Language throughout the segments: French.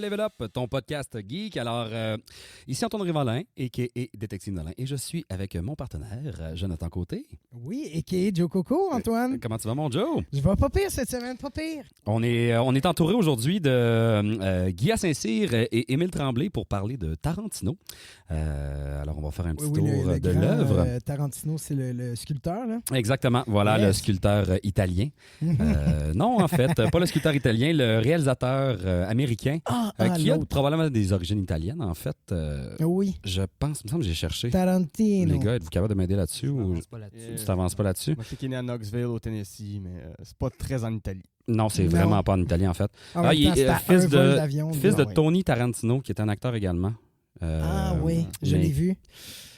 bienvenue à Level Up, ton podcast geek. Alors, ici Antoine Rivalin, a.k.a. Détective Nolin, et je suis avec mon partenaire, Jonathan Côté. Oui, a.k.a. Joe Coco, Antoine. Comment tu vas, mon Joe? Je vais pas pire cette semaine, pas pire. On est entouré aujourd'hui de Guy Saint-Cyr et Émile Tremblay pour parler de Tarantino. Alors, on va faire un petit tour le de grand, l'œuvre. Tarantino, c'est le sculpteur, là. Exactement, voilà, Yes. le sculpteur italien. Non, en fait, pas le sculpteur italien, le réalisateur américain qui a l'autre. probablement des origines italiennes, en fait. Oui, Je pense, il me semble que j'ai cherché. Tarantino. Les gars, êtes-vous capable de m'aider là-dessus ou Pas là-dessus. tu t'avances pas là-dessus? Moi, je sais qu'il est né à Knoxville, au Tennessee, mais c'est pas très en Italie. Non, c'est Non. vraiment pas en italien, en fait. En même il temps, est c'est à fils un de- vol d'avion. Fils de ouais. Tony Tarantino, qui est un acteur également. Oui, je mais- l'ai vu.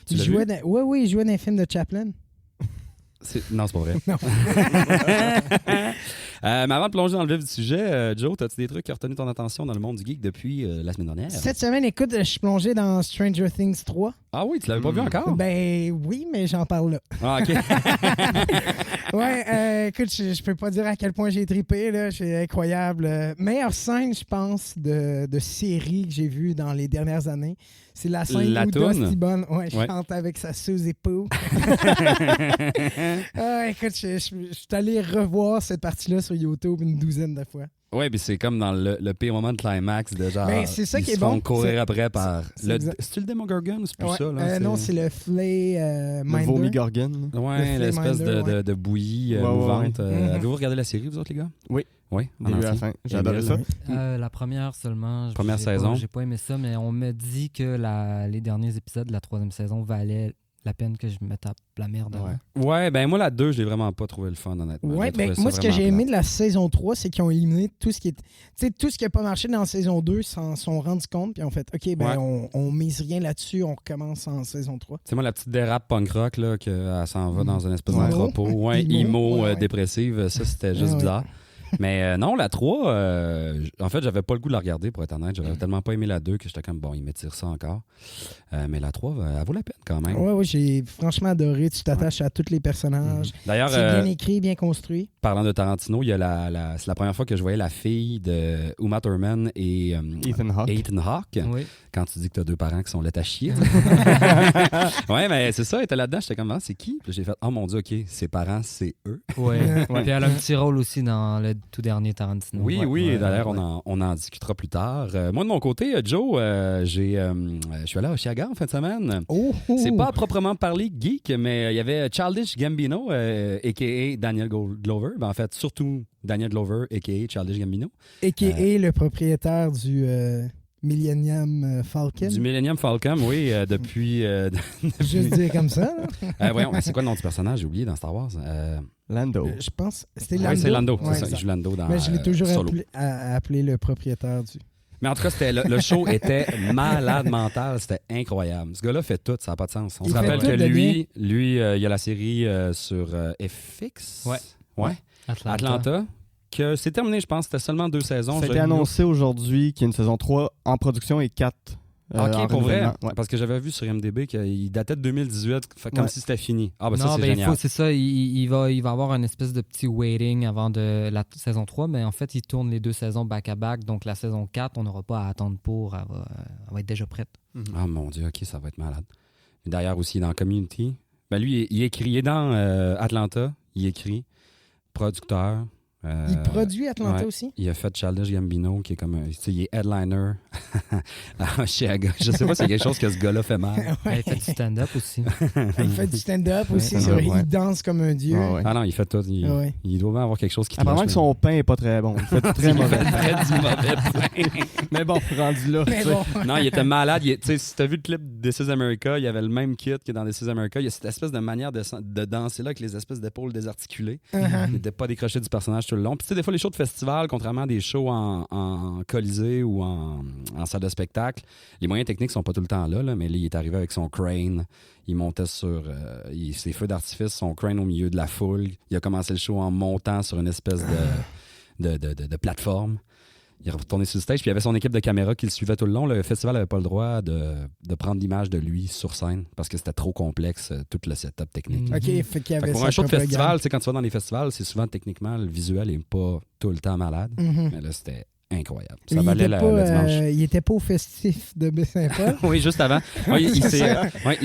Tu Il l'as jouait vu? Oui, il jouait dans un film de Chaplin. Non, c'est pas vrai. Non. Mais avant de plonger dans le vif du sujet, Joe, as-tu des trucs qui ont retenu ton attention dans le monde du geek depuis la semaine dernière? Cette semaine, écoute, je suis plongé dans Stranger Things 3. Ah oui, tu l'avais pas vu encore? Ben oui, mais j'en parle là. Ah, OK. Ouais, écoute, je peux pas dire à quel point j'ai trippé, là. C'est incroyable. Meilleure scène, je pense, de série que j'ai vue dans les dernières années. C'est la scène La où toune? Dusty Bunn Ouais. chante avec sa Suzy Poo. Écoute, je suis allé revoir cette partie-là sur YouTube une douzaine de fois. Oui, puis c'est comme dans le pire moment de climax de genre. Ben, c'est ça ils qui se est font bon. courir C'est- après par. c'est exact. C'est-tu le Demogorgon ou c'est plus Ouais, ça? Là? non, c'est le Flay Le Minder. vomi Gorgon. Ouais, le l'espèce Flame Minder, de bouillie Ouais, ouais, mouvante. ouais. Mhm. Avez-vous regardé la série, vous autres, les gars? Oui. Oui, en Début à la entier. fin. J'ai adoré ça. La première seulement. Première J'ai saison. J'ai pas aimé ça, mais on me dit que les derniers épisodes de la troisième saison valaient la peine que je me tape la merde avant. Ouais. Ouais, ben moi, la 2, je l'ai vraiment pas trouvé le fun, honnêtement. Ouais, J'ai trouvé ben, ça moi, ce que vraiment j'ai aimé plate. de la saison 3, c'est qu'ils ont éliminé tout ce qui est. Tu sais, tout ce qui n'a pas marché dans la saison 2, ils s'en sont rendus compte, puis ont fait OK, ben, on mise rien là-dessus, on recommence en saison 3. Tu sais, moi, la petite dérape punk rock, là, qu'elle s'en va dans une espèce Emo. d'entrepôt. Ouais, Emo. emo, Ouais. dépressive, ça, c'était juste Ah, ouais. bizarre. Mais non, la 3, en fait, j'avais pas le goût de la regarder, pour être honnête. J'avais tellement pas aimé la 2 que j'étais comme, bon, ils m'étirent ça encore. Mais la 3, elle vaut la peine quand même. Ouais, j'ai franchement adoré. Tu t'attaches à tous les personnages. D'ailleurs, C'est bien écrit, bien construit. parlant de Tarantino, il y a c'est la première fois que je voyais la fille de Uma Thurman et Ethan Hawke. Ethan Hawke. Oui. Quand tu dis que tu as deux parents qui sont laids à chier. Ouais, mais c'est ça, elle était là-dedans. J'étais comme, ah, c'est qui? Puis j'ai fait, oh mon Dieu, OK, ses parents, c'est eux. Ouais. Puis elle a un petit rôle aussi dans le tout dernier Tarantino. Oui, Ouais. oui, Ouais, d'ailleurs, ouais. on en discutera plus tard. Moi, de mon côté, Joe, je suis allé à Oshiaga en fin de semaine. Oh! C'est pas à proprement parler geek, mais il y avait Childish Gambino, a.k.a. Daniel Glover. Ben, en fait, surtout Daniel Glover, a.k.a. Childish Gambino. A.k.a. le propriétaire du Millennium Falcon. Du Millennium Falcon, oui, depuis... Juste dire comme ça. là. voyons, c'est quoi le nom du personnage? J'ai oublié dans Star Wars. Lando. Je pense c'était Lando. Oui, c'est Lando, Ouais, c'est ça. Il joue Lando dans Mais je l'ai toujours Solo. appelé le propriétaire du... Mais en tout cas, le show était malade mental. C'était incroyable. Ce gars-là fait tout, ça n'a pas de sens. On Il se fait rappelle tout que de lui il y a la série sur FX. Ouais. Atlanta. Que c'est terminé, je pense. C'était seulement 2 saisons. Ça a été annoncé aujourd'hui qu'il y a une saison 3 en production et 4 OK, pour vrai. Ouais. Parce que j'avais vu sur MDB qu'il datait de 2018, fait comme Ouais. si c'était fini. Ah, ben Non, ça, c'est ben, génial. c'est ça. Il va avoir un espèce de petit waiting avant de la saison 3, mais en fait, il tourne les 2 saisons back-à-back. Donc, la saison 4, on n'aura pas à attendre pour. Elle va être déjà prête. Ah, mon Dieu, OK, ça va être malade. D'ailleurs, aussi dans Community. Ben, lui, il écrit. Il est dans Atlanta. Il écrit. Producteur. Il produit Atlanta ouais. aussi? Il a fait Childish Gambino, qui est comme tu sais, il est headliner à Oshiaga. Je sais pas si c'est quelque chose que ce gars-là fait mal. Elle fait du stand-up aussi. Il fait du stand-up aussi. Ouais, c'est vrai. ouais. Il danse comme un dieu. Ouais, ouais. Ah non, il fait tout. Ouais. Il doit bien avoir quelque chose qui Apparemment cloche, que son pain est pas très bon. Il fait très mauvais. très du mauvais pain. Mais bon, rendu là. Mais tu sais. bon. Non, il était malade. Tu sais, si t'as vu le clip de This is America, il y avait le même kit que dans This is America. Il y a cette espèce de manière de danser là avec les espèces d'épaules désarticulées. Il n'était pas décroché du personnage tout le long. Puis tu sais, des fois, les shows de festival, contrairement à des shows en colisée ou en salle de spectacle, les moyens techniques sont pas tout le temps là, mais là, il est arrivé avec son crane. Il montait sur ses feux d'artifice, son crane au milieu de la foule. Il a commencé le show en montant sur une espèce de plateforme. Il est retourné sur le stage, puis il y avait son équipe de caméras qui le suivait tout le long. Le festival n'avait pas le droit de prendre l'image de lui sur scène parce que c'était trop complexe, tout le setup technique. OK, fait qu'il y Fait que avait pour sa un show de propagande. festival, tu sais, quand tu vas dans les festivals, c'est souvent techniquement, le visuel n'est pas tout le temps malade. Mhm. Mais là, c'était incroyable. Il Ça valait était le dimanche. il était pas au festif de Baie-Saint-Paul. Oui, juste avant. Ouais, il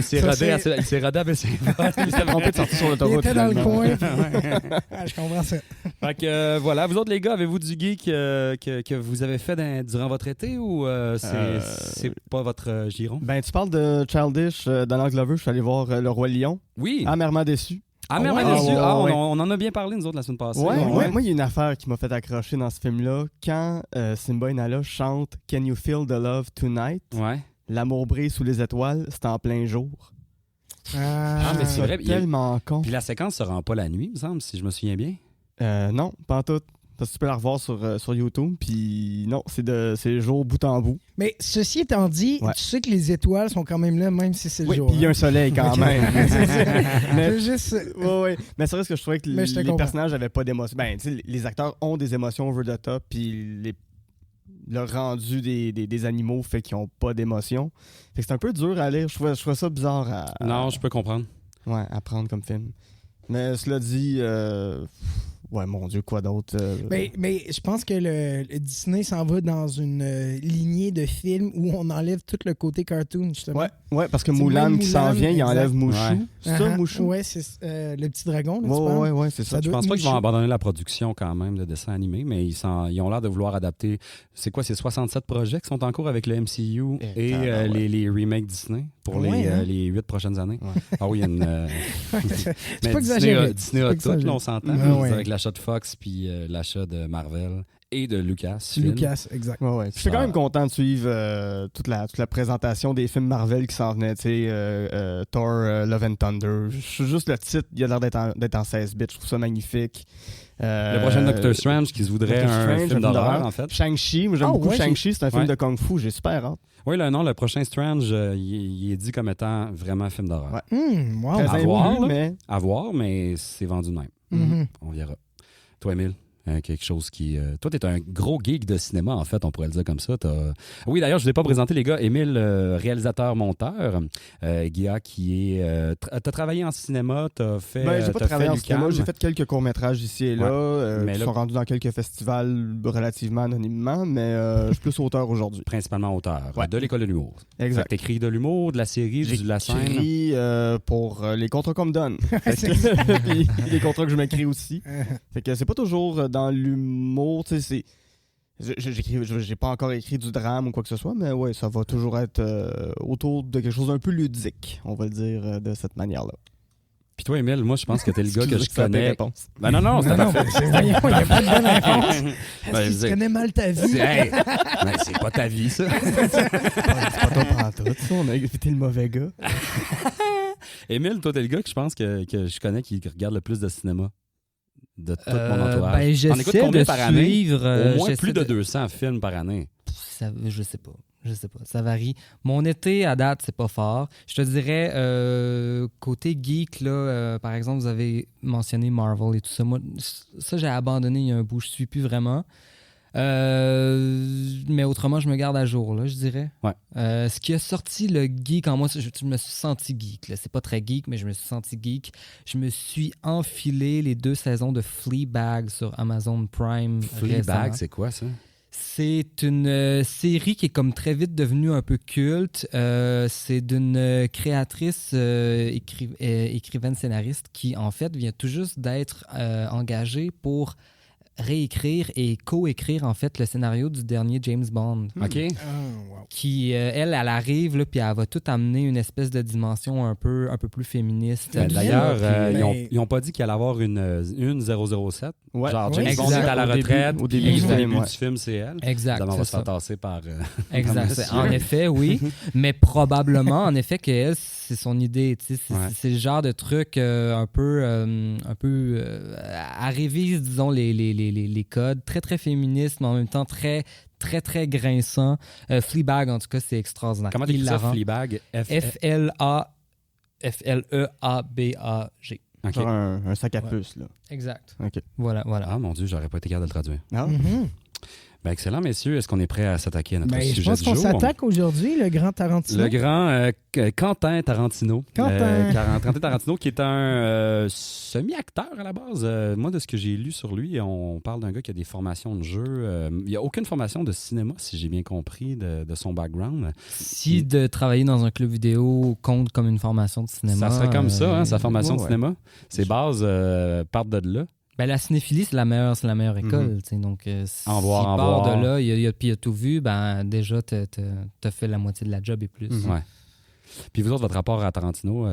s'est Ça, rodé à c'est- il s'est rodé à Baie-Saint-Paul. Il s'est trompé de sortir sur Il l'autoroute. était dans le finalement. coin. puis- Ah, je comprends ça. Fait que voilà, vous autres les gars, avez-vous du geek que vous avez fait durant votre été ou c'est pas votre giron? Ben, tu parles de Childish, Donald Glover. Je suis allé voir Le Roi Lion. Oui. Amèrement déçu. Amèrement Ah ouais? déçu. Ah ouais, ouais. On en a bien parlé nous autres la semaine passée. Ouais. Moi, il y a une affaire qui m'a fait accrocher dans ce film-là. Quand Simba et Nala chantent Can You Feel the Love Tonight? Ouais. L'amour brille sous les étoiles, c'est en plein jour. Ah, mais c'est vrai, il y a- tellement con. Puis la séquence se rend pas la nuit, me semble, si je me souviens bien. Non, pas en tout. Parce que tu peux la revoir sur YouTube. Puis non, c'est jour bout en bout. Mais ceci étant dit, Ouais. tu sais que les étoiles sont quand même là, même si c'est le Oui, jour. puis il y a hein. un soleil quand même. Je Mais veux juste... ouais. Mais c'est vrai que je trouvais que Mais je te les comprends. personnages n'avaient pas d'émotion. Ben, tu sais, les acteurs ont des émotions over the top, puis le rendu des animaux fait qu'ils n'ont pas d'émotion. Fait que c'est un peu dur à lire. Je trouvais ça bizarre Non, je peux comprendre. à prendre comme film. Mais cela dit, ouais, mon Dieu, quoi d'autre? Mais je pense que le Disney s'en va dans une lignée de films où on enlève tout le côté cartoon, justement. Ouais, parce que C'est Moulin même qui s'en Mulan, vient, il exact. enlève Mouchou. Ouais. C'est ça, Mouchou? Ouais, c'est le petit dragon, là, tu parles? Ouais, c'est ça. Ça Je doit pense être pas qu'ils vont Mouchou. abandonner la production quand même de dessins animés, mais ils ont l'air de vouloir adapter. C'est quoi, c'est 67 projets qui sont en cours avec le MCU et tabarouette. les remakes Disney pour Ouais, hein? les 8 prochaines années. Ouais. Ah oui, il y a une. C'est mais pas Disney exagéré. Disney C'est a pas tout, exagéré. là, on s'entend. Ah ouais. Avec l'achat de Fox puis l'achat de Marvel et de Lucas. Lucas, exact. Ouais. J'étais quand même content de suivre toute la présentation des films Marvel qui s'en venaient, tu sais, Thor, Love and Thunder. Juste le titre, il a l'air d'être en 16 bits. Je trouve ça magnifique. Le prochain Doctor Strange qui se voudrait Doctor un Strange, film d'horreur, en fait. Shang-Chi, moi j'aime Oh, beaucoup ouais, Shang-Chi, c'est un film Ouais. de Kung Fu, j'ai super hâte. Oui, le prochain Strange, il est dit comme étant vraiment un film d'horreur. Ouais. Wow. Très à voir, imbu, là. mais À voir, mais c'est vendu de même. Mhm. On verra. Toi, Émile, quelque chose qui... toi, t'es un gros geek de cinéma, en fait, on pourrait le dire comme ça. Oui, d'ailleurs, je ne l'ai pas présenté, les gars. Émile, réalisateur-monteur. Guilla, qui est... t'as travaillé en cinéma, t'as fait... ben, j'ai pas t'as travaillé fait en cinéma, l'UQAM. j'ai fait quelques courts-métrages ici et là, Mais qui là- sont rendus dans quelques festivals relativement anonymement, mais je suis plus auteur aujourd'hui. Principalement auteur Ouais. de l'école de l'humour. Fait Exact. que t'écris de l'humour, de la série, de la scène. J'écris pour les contrats qu'on me donne. Fait que- puis les contrats que je m'écris aussi. Fait que c'est pas toujours dans l'humour, tu sais, j'ai pas encore écrit du drame ou quoi que ce soit, mais ouais, ça va toujours être autour de quelque chose d'un peu ludique, on va le dire de cette manière-là. Puis toi, Émile, moi, je pense que t'es le gars que je Excusez, ça a été connais... réponse. Ben non, c'est Non, mais c'est voyons, il n'y a pas de bonne réponse. Ben, Est-ce je que tu dis- connais mal ta vie? Hey, ben, c'est pas ta vie, ça. C'est pas toi pantoute, ça, on a évité le mauvais gars. Émile, toi, t'es le gars que je pense que je connais qui regarde le plus de cinéma de tout mon entourage. Ben, T'en écoutes j'essaie combien de par année? suivre. Au moins j'essaie plus de 200 films par année. Je sais pas. Ça varie. Mon été, à date, c'est pas fort. Je te dirais, côté geek, là, par exemple, vous avez mentionné Marvel et tout ça. Moi, ça, j'ai abandonné il y a un bout. Je suis plus vraiment. Mais autrement, je me garde à jour, là, je dirais. Ouais. Ce qui a sorti le geek en moi, je me suis senti geek. Là. C'est pas très geek, mais je me suis senti geek. Je me suis enfilé les 2 saisons de Fleabag sur Amazon Prime. Fleabag, récemment. c'est quoi ça? C'est une série qui est comme très vite devenue un peu culte. C'est d'une créatrice, écrivaine scénariste qui, en fait, vient tout juste d'être engagée pour réécrire et co-écrire, en fait, le scénario du dernier James Bond. OK. Oh, wow. Qui, elle arrive, là, puis elle va tout amener une espèce de dimension un peu plus féministe. Ben, D'ailleurs, Mais- ils ont pas dit qu'il allait avoir une 007. Ouais. Genre, Ouais, James Bond est à la au début- retraite. au début puis du au film, début ouais. du film, c'est elle. Exact, Évidemment, on va c'est se faire ça. tasser par... Exact. monsieur. En effet, oui. Mais probablement, en effet, qu'elle, c'est son idée. Tu sais, c'est, Ouais. c'est le genre de truc un peu à réviser, disons, les codes. Très, très féministe, mais en même temps très, très, très grinçant. Fleabag, en tout cas, c'est extraordinaire. Comment t'écris ça, Hilarant. Fleabag? F-L-E-A-B-A-G. OK. Genre un sac à Ouais. puce, là. Exact. OK. Voilà. Ah, mon Dieu, j'aurais pas été capable de le traduire. Ah. Mhm. Ben, excellent, messieurs. Est-ce qu'on est prêt à s'attaquer à notre sujet Je pense du qu'on jour? s'attaque aujourd'hui, le grand Tarantino. Le grand Quentin Tarantino. Quentin Tarantino, qui est un semi-acteur à la base. Moi, de ce que j'ai lu sur lui, on parle d'un gars qui a des formations de jeu. Il n'y a aucune formation de cinéma, si j'ai bien compris, de son background. Si de travailler dans un club vidéo compte comme une formation de cinéma... Ça serait comme ça, hein, sa formation de ouais. cinéma. Ses bases partent de là. Ben, la cinéphilie, c'est la meilleure école. Tu sais, donc, si En voir, en part voir. de là, puis il a tout vu, ben, déjà, t'as fait la moitié de la job et plus. Ouais. Puis vous autres, votre rapport à Tarantino,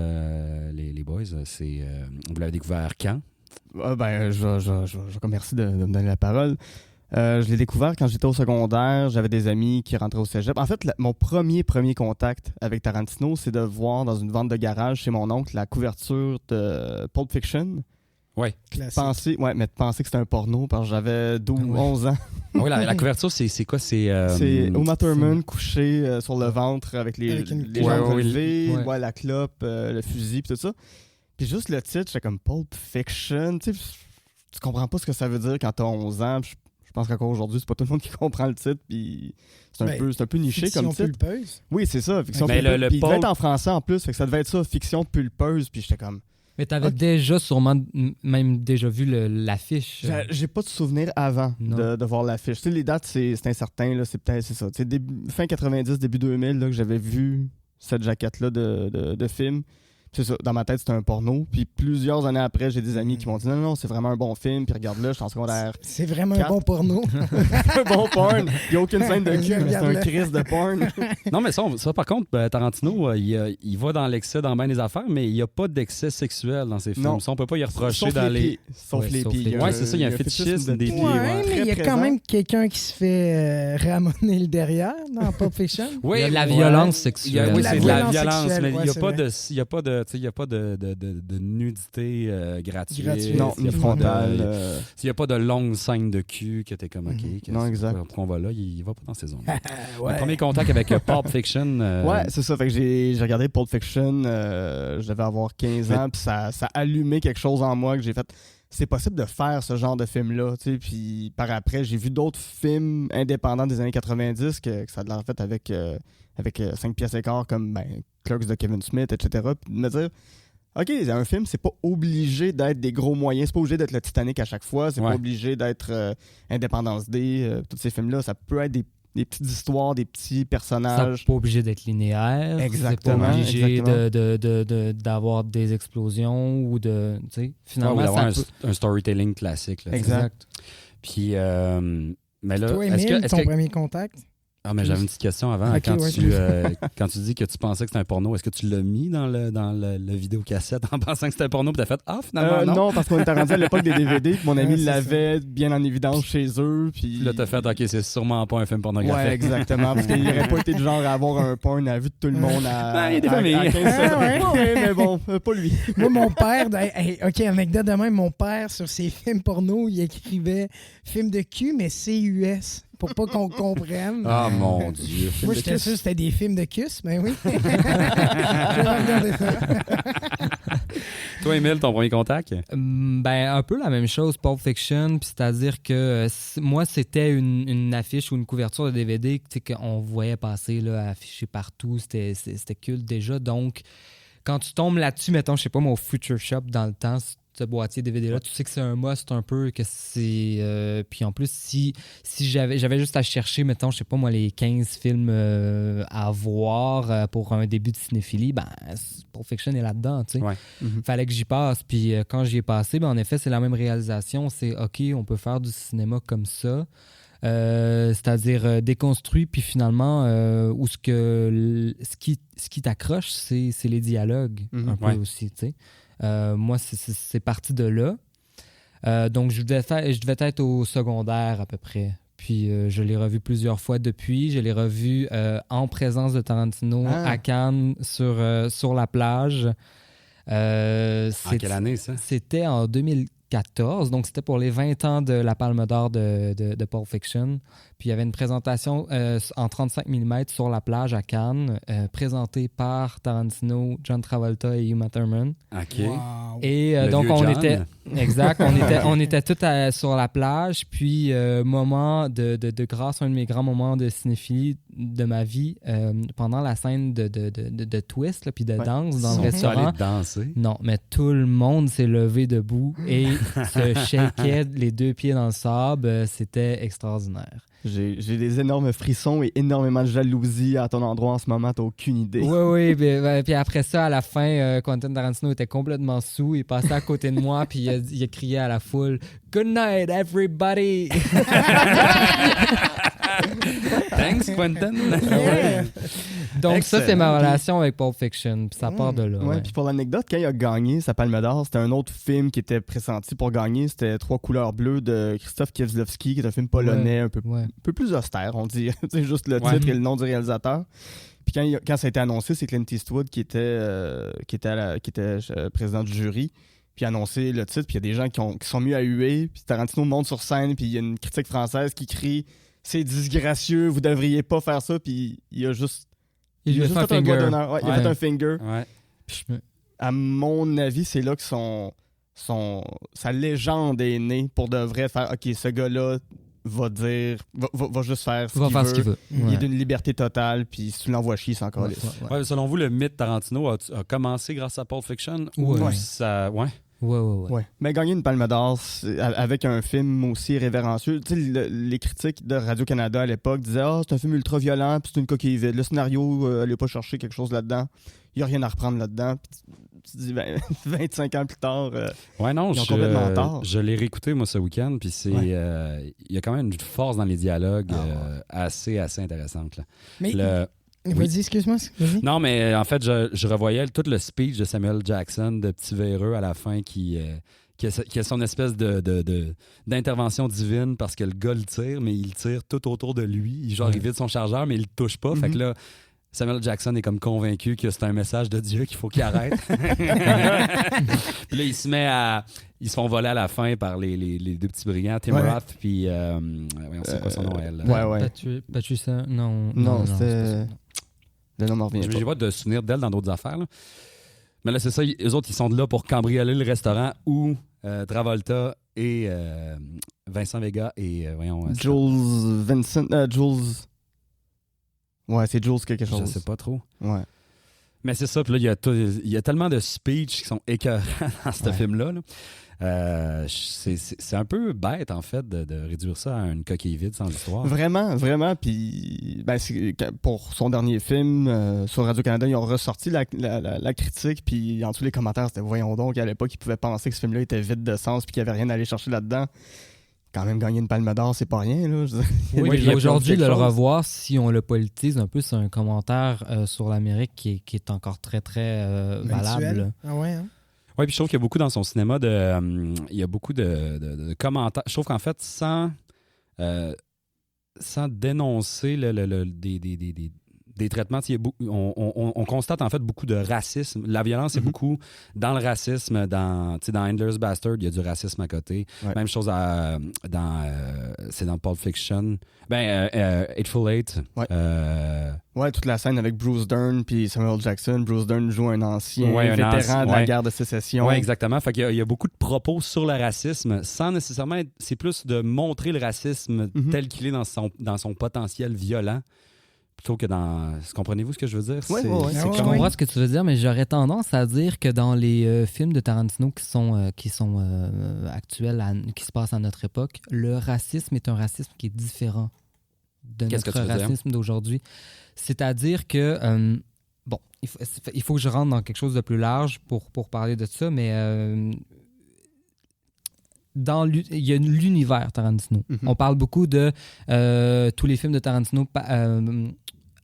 les boys, c'est vous l'avez découvert quand? Je remercie de me donner la parole. Je l'ai découvert quand j'étais au secondaire. J'avais des amis qui rentraient au cégep. En fait, mon premier contact avec Tarantino, c'est de voir dans une vente de garage chez mon oncle la couverture de Pulp Fiction. Oui. Classique. Mais de penser que c'était un porno parce que j'avais 11 ans. Oui, la couverture, c'est quoi? C'est Uma Thurman couché sur le ventre avec les une jambes clope. relevées, Ouais. la clope, le fusil, puis tout ça. Puis juste le titre, j'étais comme Pulp Fiction. Tu sais, tu comprends pas ce que ça veut dire quand t'as 11 ans. Puis je pense qu'encore aujourd'hui, c'est pas tout le monde qui comprend le titre. Puis c'est un peu niché Fiction comme titre. pulpeuse. Oui, c'est ça, fiction Mais pulpeuse. le Puis il devait pulp- être en français en plus, fait que ça devait être ça, fiction pulpeuse. Puis j'étais comme... Mais t'avais Ok. déjà sûrement même déjà vu l'affiche. J'ai pas de souvenir avant Non. de voir l'affiche. Tu sais, les dates, c'est incertain. Là, c'est ça. C'est fin 90, début 2000 là, que j'avais vu cette jaquette-là de film. C'est ça. Dans ma tête, c'était un porno. Puis plusieurs années après, j'ai des amis qui m'ont dit non, c'est vraiment un bon film. Puis regarde-là, je suis en secondaire. C'est vraiment un 4. bon porno. Un bon porn. Il n'y a aucune scène de cul, mais c'est un Regarde-le. crise de porn. Non, mais ça par contre, Tarantino, il va dans l'excès dans bien des affaires, mais il n'y a pas d'excès sexuel dans ses films. Non. Ça, on peut pas y reprocher Sauf dans les pieds. Sauf Ouais, les sauf pieds. les- Ouais, c'est ça, il y a un fétichisme des pieds, Ouais, mais il y a Très quand présent. même quelqu'un qui se fait ramonner le derrière dans Pulp Fiction. Oui, Il y a de la ouais. violence Il y sexuelle. a, oui, La c'est de la violence violence, sexuelle, mais ouais, il n'y a, c'est pas vrai. de, il y a pas de, tu sais, il y a pas de nudité gratuite. Gratuite. Non, Il y a ni pas de- frontal. il n'y a pas de longue scène de cul que t'es comme OK. que Non, c'est- exact. Pourquoi on va là? Il va pas dans ces zones. Ouais. Le premier contact avec Pulp Fiction. Ouais, c'est ça. Fait que j'ai regardé Pulp Fiction, je devais avoir 15 ans, puis ça a allumé quelque chose en moi que j'ai fait. C'est possible de faire ce genre de film-là, tu sais. Puis par après, j'ai vu d'autres films indépendants des années 90 que ça a l'air fait avec 5 pièces et quart comme Clerks de Kevin Smith, etc. Puis de me dire, OK, un film, c'est pas obligé d'être des gros moyens, c'est pas obligé d'être le Titanic à chaque fois, c'est Ouais. pas obligé d'être Independence Day, tous ces films-là, ça peut être des petites histoires, des petits Ça personnages. n'est pas obligé d'être linéaire. Exactement, C'est pas obligé exactement. d'avoir des explosions ou de. Tu sais, Ouais, finalement, ou d'avoir ça peut- un storytelling classique. Là, Exact. Puis, mais là, Toi, est-ce Émile, que. ton premier contact? Ah, mais j'avais une petite question avant. Ok, quand, ouais. quand tu dis que tu pensais que c'était un porno, est-ce que tu l'as mis dans le vidéocassette en pensant que c'était un porno, puis t'as fait ah, finalement, non. Non, parce qu'on était rendu à l'époque des DVD, puis mon ami c'est l'avait bien en évidence chez eux. Puis Puis là, t'as fait OK, c'est sûrement pas un film pornographique. Ouais, exactement. Parce qu'il n'aurait pas été du genre à avoir un porn à vue de tout le monde à, Ouais, il y a des à familles. 15 ans. Ouais. Ouais, mais bon, pas lui. Moi, mon père, OK, anecdote de même, mon père, sur ses films porno, il écrivait film de cul, mais CUS, pour pas qu'on comprenne. Ah, mon Dieu. Moi, j'étais sûr que c'était des films de cus, mais oui. Je vais regarder ça. Toi, Émile, ton premier contact? Ben, un peu la même chose, Pulp Fiction, puis c'est-à-dire que moi, c'était une affiche ou une couverture de DVD tu sais, qu'on voyait passer là, affichée partout, c'était culte déjà, donc quand tu tombes là-dessus, mettons, je sais pas, moi, au Future Shop dans le temps, ce boîtier DVD-là, tu sais que c'est un must un peu, que c'est... puis en plus, si j'avais juste à chercher, mettons, je sais pas moi, les 15 films à voir pour un début de cinéphilie, ben, Pulp Fiction est là-dedans, tu sais. Ouais. Fallait que j'y passe. Puis quand j'y ai passé, ben, en effet, c'est la même réalisation. C'est OK, on peut faire du cinéma comme ça. C'est-à-dire déconstruit, puis finalement, où ce qui t'accroche, c'est les dialogues, un peu Ouais. aussi, tu sais. Moi, c'est parti de là. Donc, je devais être au secondaire à peu près. Puis, je l'ai revu plusieurs fois depuis. Je l'ai revu en présence de Tarantino à Cannes sur la plage. En quelle année, ça? C'était en 2004. 2014. Donc, c'était pour les 20 ans de la Palme d'Or de Pulp Fiction. Puis, il y avait une présentation en 35 mm sur la plage à Cannes, présentée par Tarantino, John Travolta et Uma Thurman. OK. Wow. Et Le donc, vieux on John. était... Exact. On était tous sur la plage. Puis, moment de grâce, un de mes grands moments de cinéphilie de ma vie, pendant la scène de twist, là, puis de danse dans le Ils sont restaurant. allés danser. Non, mais tout le monde s'est levé debout et se shakeait les 2 pieds dans le sable. C'était extraordinaire. J'ai des énormes frissons et énormément de jalousie à ton endroit en ce moment, t'as aucune idée. Oui. Puis après ça, à la fin, Quentin Tarantino était complètement saoul. Il passait à côté de moi puis il a crié à la foule « Good night, everybody! » Thanks, Quentin. Yeah. Donc ça, c'est Excellent. ma relation avec Pulp Fiction. Puis ça part de là. Ouais, ouais. puis pour l'anecdote, quand il a gagné sa Palme d'Or, c'était un autre film qui était pressenti pour gagner. C'était 3 couleurs bleues de Krzysztof Kieslowski, qui est un film polonais un peu plus austère, on dit. C'est juste le titre et le nom du réalisateur. Puis quand ça a été annoncé, c'est Clint Eastwood qui était président du jury. Puis annoncé le titre, puis il y a des gens qui sont mis à huer. Puis Tarantino monte sur scène, puis il y a une critique française qui crie « C'est disgracieux, vous devriez pas faire ça ». Puis il a juste... Il lui a fait un doigt finger. d'honneur. Ouais, il a Ouais. fait un finger. Ouais. À mon avis, c'est là que sa légende est née pour de vrai faire OK, ce gars-là va juste faire ce Il va qu'il faire veut. ce qu'il veut. Il est d'une liberté totale, puis si tu l'envoies chier, c'est encore lisse. Ouais, selon vous, le mythe Tarantino a commencé grâce à Pulp Fiction? Ouais. Ou ça... Ouais. Ouais. Mais gagner une Palme d'Or avec un film aussi révérencieux, tu sais, les critiques de Radio-Canada à l'époque disaient « Ah, c'est un film ultra violent, puis c'est une coquille vide. Le scénario, elle n'a pas cherché quelque chose là-dedans. Il n'y a rien à reprendre là-dedans. » Tu te dis, 25 ans plus tard, Ouais, non, ils ont complètement tort. je l'ai réécouté, moi, ce week-end, puis c'est... il y a quand même une force dans les dialogues assez intéressante. Là. Mais Le- vas-y, excuse-moi. Vas-y. Non, mais en fait, je revoyais tout le speech de Samuel Jackson, de Petit Véreux à la fin, qui a son espèce d'intervention divine parce que le gars le tire, mais il tire tout autour de lui. Il vide son chargeur, mais il le touche pas. Fait que là, Samuel Jackson est comme convaincu que c'est un message de Dieu qu'il faut qu'il arrête. Puis là, ils se font voler à la fin par les 2 petits brillants, Tim Roth, puis... on sait quoi son nom, elle. Ouais. Patricia, non. Non, c'est c'était... Le nom m'en revient J'ai pas de souvenir d'elle dans d'autres affaires. Là. Mais là, c'est ça. Eux autres, ils sont là pour cambrioler le restaurant où Travolta et Vincent Vega et... Jules Vincent... Jules... Ouais, c'est Jules quelque chose. Je sais pas trop. Ouais. Mais c'est ça. Puis là, il y a tellement de speeches qui sont écœurants dans ce film-là. Là. C'est un peu bête, en fait, de réduire ça à une coquille vide sans histoire. Vraiment. Puis, pour son dernier film, sur Radio-Canada, ils ont ressorti la critique. Puis, en tous les commentaires, c'était voyons donc, à l'époque, ils pouvaient penser que ce film-là était vide de sens puis qu'il n'y avait rien à aller chercher là-dedans. Quand même, gagner une Palme d'Or, c'est pas rien. Là. Oui, puis aujourd'hui, de le revoir. revoir, si on le politise un peu, c'est un commentaire sur l'Amérique qui est encore très, très valable. Ah ouais, hein? Oui, puis je trouve qu'il y a beaucoup dans son cinéma il y a beaucoup de commentaires. Je trouve qu'en fait, sans dénoncer des traitements, on constate en fait beaucoup de racisme. La violence est beaucoup dans le racisme. Dans Handler's Bastard, il y a du racisme à côté. Ouais. Même chose c'est dans Pulp Fiction. Hateful Eight. Ouais. Ouais, toute la scène avec Bruce Dern puis Samuel Jackson. Bruce Dern joue un ancien vétéran de la guerre de sécession. Oui, exactement. Fait qu'il y a beaucoup de propos sur le racisme sans nécessairement être... C'est plus de montrer le racisme tel qu'il est dans son potentiel violent. Plutôt que dans... Comprenez-vous ce que je veux dire? Ouais. Je comprends ce que tu veux dire, mais j'aurais tendance à dire que dans les films de Tarantino qui sont actuels, qui se passent à notre époque, le racisme est un racisme qui est différent de notre racisme d'aujourd'hui. C'est-à-dire que, il faut que je rentre dans quelque chose de plus large pour parler de ça, mais il y a l'univers Tarantino. On parle beaucoup de tous les films de Tarantino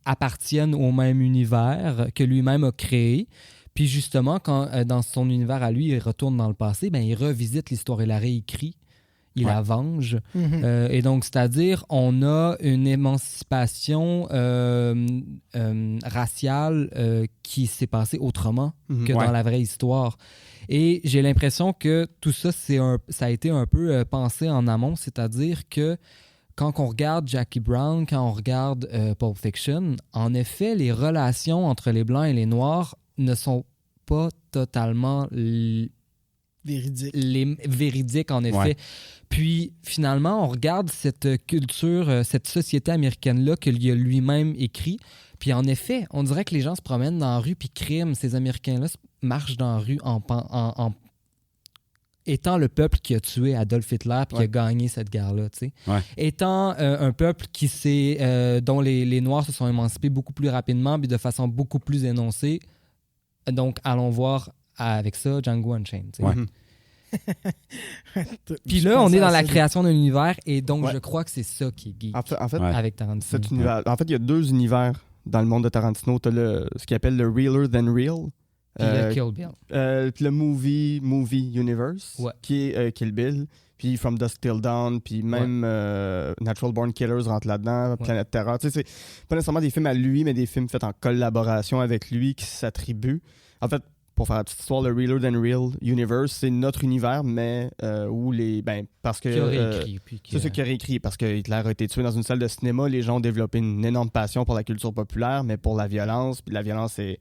appartiennent au même univers que lui-même a créé. Puis justement, quand dans son univers à lui, il retourne dans le passé, il revisite l'histoire, il la réécrit, il la venge. Et donc, c'est-à-dire, on a une émancipation raciale qui s'est passée autrement que dans la vraie histoire. Et j'ai l'impression que tout ça, ça a été un peu pensé en amont, c'est-à-dire que quand on regarde Jackie Brown, quand on regarde Pulp Fiction, en effet, les relations entre les Blancs et les Noirs ne sont pas totalement véridiques, en effet. Ouais. Puis, finalement, on regarde cette culture, cette société américaine-là qu'il a lui-même écrit. Puis, en effet, on dirait que les gens se promènent dans la rue puis criment. Ces Américains-là marchent dans la rue en étant le peuple qui a tué Adolf Hitler puis qui a gagné cette guerre-là, tu sais. Ouais. Étant un peuple dont les Noirs se sont émancipés beaucoup plus rapidement puis de façon beaucoup plus énoncée. Donc, allons voir avec ça Django Unchained, tu sais. Ouais. Puis là, on est dans la création d'un univers et donc je crois que c'est ça qui est geek En fait, avec Tarantino. cet univers, en fait, il y a 2 univers dans le monde de Tarantino. Tu as ce qu'il appelle le realer than real. Puis il y a Kill Bill. Puis le movie universe, qui est Kill Bill, puis From Dusk Till Dawn, puis même Natural Born Killers rentre là-dedans, Planète Terreur. Tu sais, c'est pas nécessairement des films à lui, mais des films faits en collaboration avec lui qui s'attribuent. En fait, pour faire la petite histoire, le Realer Than Real Universe, c'est notre univers, mais où les... parce que... Qui a réécrit. C'est ce qui a réécrit, parce que Hitler a été tué dans une salle de cinéma, les gens ont développé une énorme passion pour la culture populaire, mais pour la violence, puis la violence est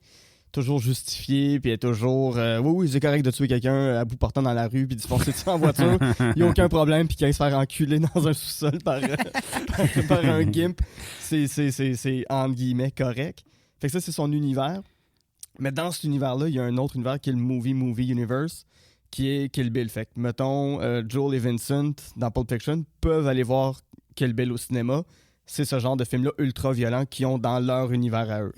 toujours justifiée, puis est toujours... oui, c'est correct de tuer quelqu'un à bout portant dans la rue, puis de se foncer dessus en voiture, il n'y a aucun problème, puis qu'il aille se faire enculer dans un sous-sol par un gimp, c'est entre guillemets correct. Fait que ça, c'est son univers. Mais dans cet univers-là, il y a un autre univers qui est le movie universe, qui est Kill Bill. Fait que, mettons, Joel et Vincent, dans Pulp Fiction, peuvent aller voir Kill Bill au cinéma. C'est ce genre de film-là ultra violent qu'ils ont dans leur univers à eux.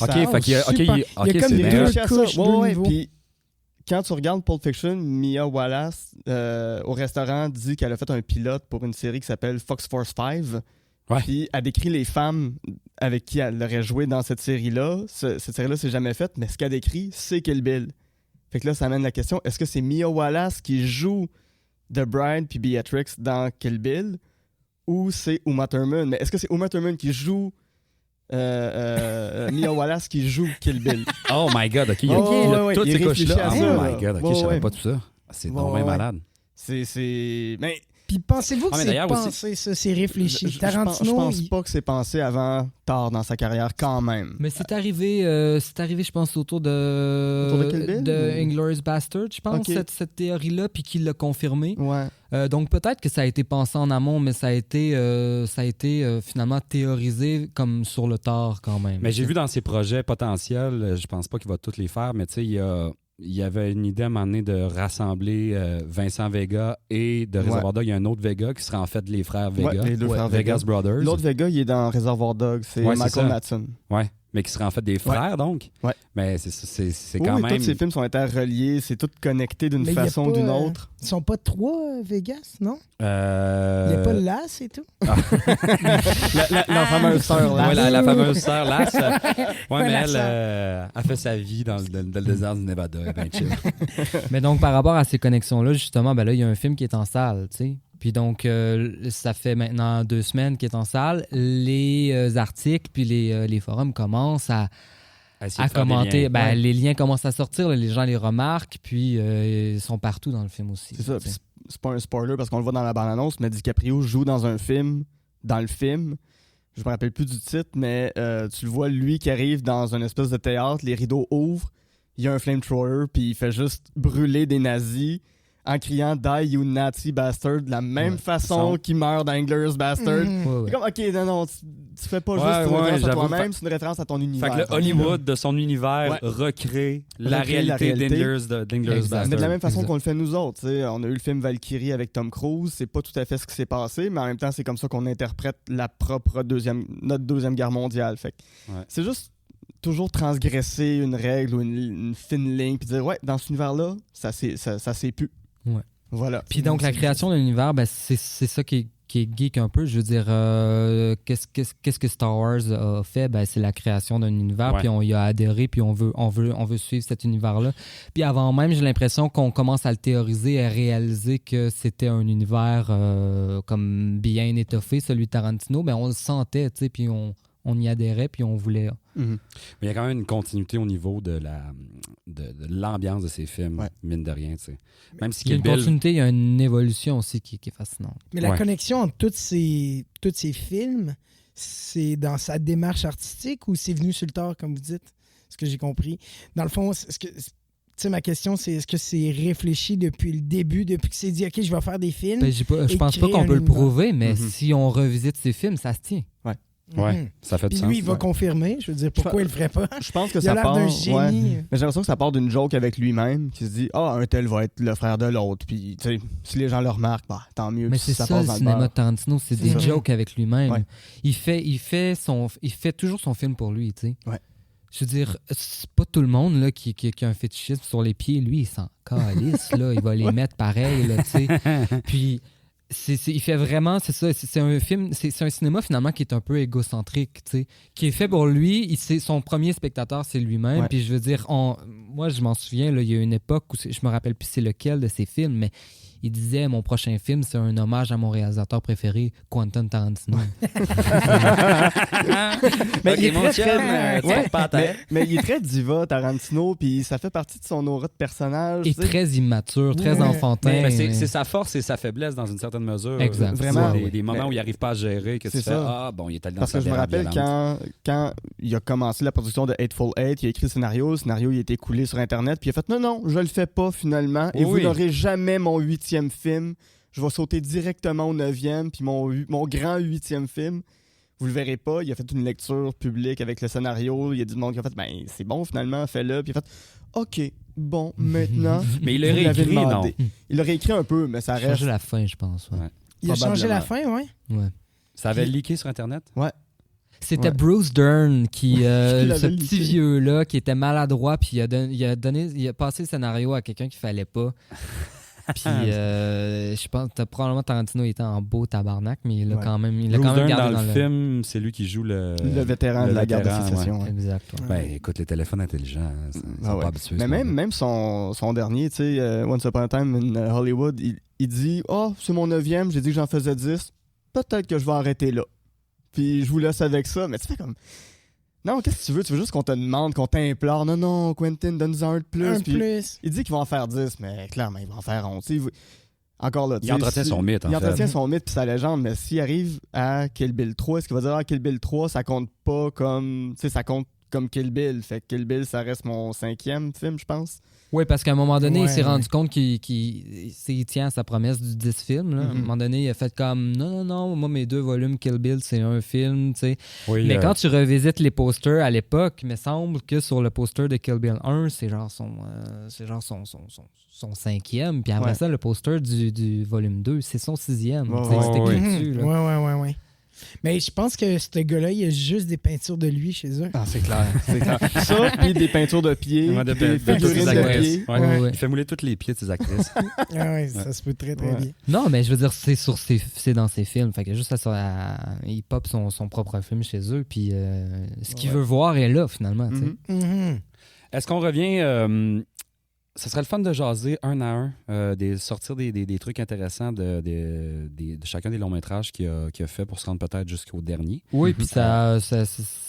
OK, fait qu'il y a... il y a comme c'est deux couches, deux niveaux. Puis quand tu regardes Pulp Fiction, Mia Wallace, au restaurant, dit qu'elle a fait un pilote pour une série qui s'appelle Fox Force 5. Ouais. Puis elle décrit les femmes avec qui elle aurait joué dans cette série-là. Cette série-là, c'est jamais faite, mais ce qu'elle décrit, c'est Kill Bill. Fait que là, ça amène la question, est-ce que c'est Mia Wallace qui joue The Bride puis Beatrix dans Kill Bill ou c'est Uma Thurman? Mais est-ce que c'est Uma Thurman qui joue Mia Wallace qui joue Kill Bill? Oh my God, OK. Il y a toutes ces couches-là. Oh my God, OK, je savais pas tout ça. C'est vraiment malade. Mais... Puis pensez-vous que c'est pensé, aussi. ça, c'est réfléchi? Tarantino, je pense pas que c'est pensé avant tard dans sa carrière quand même. Mais c'est arrivé, je pense, autour de Inglourious Basterds, je pense, cette théorie-là, puis qu'il l'a confirmé. Ouais. Donc peut-être que ça a été pensé en amont, mais ça a été finalement théorisé comme sur le tard quand même. Mais j'ai vu dans ses projets potentiels, je pense pas qu'il va tous les faire, mais tu sais, il y avait une idée à un moment donné de rassembler Vincent Vega et de Reservoir Dogs. Il y a un autre Vega qui sera en fait les frères Vega. Ouais, les deux frères Vegas Brothers. L'autre Vega, il est dans Reservoir Dogs. C'est Michael Madsen. Ouais, mais qui seraient en fait des frères, donc. Ouais. Mais c'est quand même... Tous ces films sont interreliés. C'est tout connecté d'une façon ou d'une autre. Ils sont pas 3 Vegas, non? Il n'y a pas Lass et tout? La fameuse sœur Lass. Ouais, la fameuse sœur Lass. Ouais, mais elle a fait sa vie dans le désert du Nevada. Ben chill. Mais donc, par rapport à ces connexions-là, justement, là, il y a un film qui est en salle, tu sais. Puis donc, ça fait maintenant 2 semaines qu'il est en salle. Les articles puis les forums commencent à commenter. Les liens commencent à sortir, les gens les remarquent, puis ils sont partout dans le film aussi. C'est ça. C'est pas un spoiler parce qu'on le voit dans la bande-annonce, mais DiCaprio joue dans un film, dans le film. Je me rappelle plus du titre, mais tu le vois, lui, qui arrive dans une espèce de théâtre, les rideaux ouvrent, il y a un flamethrower, puis il fait juste brûler des nazis en criant « Die, you Nazi bastard » de la même façon qu'il meurt dans Inglourious Basterds. C'est comme, OK, non, tu fais pas juste une référence à toi-même, c'est une référence à ton univers. Fait que le Hollywood de son univers recrée la réalité d'Inglourious Basterds. Mais de la même façon qu'on le fait nous autres. T'sais. On a eu le film Valkyrie avec Tom Cruise, c'est pas tout à fait ce qui s'est passé, mais en même temps, c'est comme ça qu'on interprète notre deuxième guerre mondiale. Fait que c'est juste toujours transgresser une règle ou une fine ligne, puis dire, dans cet univers-là, ça s'est pu. Ouais. Voilà. Puis donc, la création d'un univers, c'est ça qui est geek un peu. Je veux dire, qu'est-ce que Star Wars a fait? C'est la création d'un univers, puis on y a adhéré, puis on veut suivre cet univers-là. Puis avant même, j'ai l'impression qu'on commence à le théoriser et à réaliser que c'était un univers comme bien étoffé, celui de Tarantino. On le sentait, tu sais, puis on on y adhérait, puis on voulait... Mais il y a quand même une continuité au niveau de l'ambiance de ces films, mine de rien. Tu sais. Même si il y a une continuité, il y a une évolution aussi qui est fascinante. Mais la connexion entre tous ces films, c'est dans sa démarche artistique ou c'est venu sur le tard, comme vous dites? Ce que j'ai compris. Dans le fond, ma question, c'est est-ce que c'est réfléchi depuis le début, depuis que c'est dit, OK, je vais faire des films? Ben, je pense pas qu'on peut le prouver, mais si on revisite ces films, ça se tient. Ouais, ça fait du sens. Lui, il va confirmer. Je veux dire, pourquoi il le ferait pas? Je pense que il a ça l'air part... d'un génie. Mais j'ai l'impression que ça part d'une joke avec lui-même, qui se dit « Ah, un tel va être le frère de l'autre. » Puis, tu sais, si les gens le remarquent, tant mieux. Mais si c'est ça, passe le dans le cinéma beurre. de Tarantino, c'est des jokes avec lui-même. Ouais. Il fait toujours son film pour lui, tu sais. Ouais. Je veux dire, c'est pas tout le monde là, qui a un fétichisme sur les pieds. Lui, il s'en calisse, là. Il va les mettre pareil, là, tu sais. Puis... il fait vraiment, c'est ça, c'est un film, c'est un cinéma finalement qui est un peu égocentrique, tu sais, qui est fait pour lui. Son premier spectateur, c'est lui-même. Ouais. Puis je veux dire, moi je m'en souviens, là, il y a une époque où je me rappelle plus c'est lequel de ses films, mais il disait mon prochain film c'est un hommage à mon réalisateur préféré, Quentin Tarantino. Mais il est mon très, chum, mais il est très diva, Tarantino, puis ça fait partie de son aura de personnage. Et tu sais. très immature, très enfantin. Mais c'est sa force et sa faiblesse dans une certaine mesure. Exact. Vraiment. Des moments où il n'arrive pas à gérer, que tu C'est fais ça. il est allé dans Parce sa que je me rappelle violente. quand il a commencé la production de Hateful Eight, il a écrit le scénario il a été coulé sur Internet, puis il a fait non, je le fais pas finalement, et vous n'aurez jamais mon 8e film, je vais sauter directement au 9e, puis mon grand 8e film, vous le verrez pas. Il a fait une lecture publique avec le scénario, il y a du monde qui a fait c'est bon finalement, fais-le, puis il a fait OK, bon, maintenant. Mais il l'a vous l'avez réécrit, non? demandé. Il l'a réécrit un peu, mais ça Il a reste. changé la fin, je pense. Ouais. Il a changé la Probablement. fin, oui. Ouais. Ça avait leaké sur Internet? C'était Ouais. Bruce Dern Qui ce l'avait petit leaké. vieux-là qui était maladroit, puis il a passé le scénario à quelqu'un qu'il fallait pas. Puis je pense que probablement Tarantino était en beau tabarnak, mais il a quand même, Bruce Dern, gardé dans le film, c'est lui qui joue le vétéran de la guerre de sécession. Ouais. ouais. Exact. Ouais. Ben, écoute, les téléphones intelligents, ils sont Ah ouais. pas habitués. Mais même son dernier, tu sais, Once Upon a Time in Hollywood, il dit c'est mon 9e, j'ai dit que j'en faisais 10, peut-être que je vais arrêter là. Puis je vous laisse avec ça, mais tu fais comme. Non, qu'est-ce que tu veux? Tu veux juste qu'on te demande, qu'on t'implore. Non, Quentin, donne-nous un de plus. Un Puis plus. il dit qu'il va en faire 10, mais clairement, il va en faire 11. Encore là, tu Il sais, entretient son mythe, en Il fait. entretient son mythe puis sa légende, mais s'il arrive à Kill Bill 3, est-ce qu'il va dire Kill Bill 3, ça compte pas comme. Tu sais, ça compte comme Kill Bill. Fait que Kill Bill, ça reste mon 5e film, je pense. Oui, parce qu'à un moment donné, il s'est Ouais. rendu compte qu'il tient à sa promesse du 10 films. Là. À un moment donné, il a fait comme non, moi, mes 2 volumes Kill Bill, c'est un film, tu sais. Oui, Mais quand tu revisites les posters à l'époque, il me semble que sur le poster de Kill Bill 1, c'est genre son 5e. Puis après Ouais. ça, le poster du volume 2, c'est son 6e. Ouais, Tu sais, ouais, c'était ouais. écrit dessus, là. Ouais. Mais je pense que ce gars-là, il y a juste des peintures de lui chez eux. Ah, c'est clair. Ça, puis des peintures de pieds, Ouais, puis des figurines toutes les de actrices. pieds. Ouais. Ouais. Il fait mouler tous les pieds de ses actrices. Ah ouais, ça se peut très, très Ouais. bien. Non, mais je veux dire, c'est dans ses films. Fait que juste il pop son propre film chez eux. Puis ce qu'il veut voir est là, finalement. Tu sais. Mhm. Mhm. Est-ce qu'on revient... ça serait le fun de jaser un à un, sortir des trucs intéressants de chacun des longs métrages qu'il a fait pour se rendre peut-être jusqu'au dernier. Oui, puis ça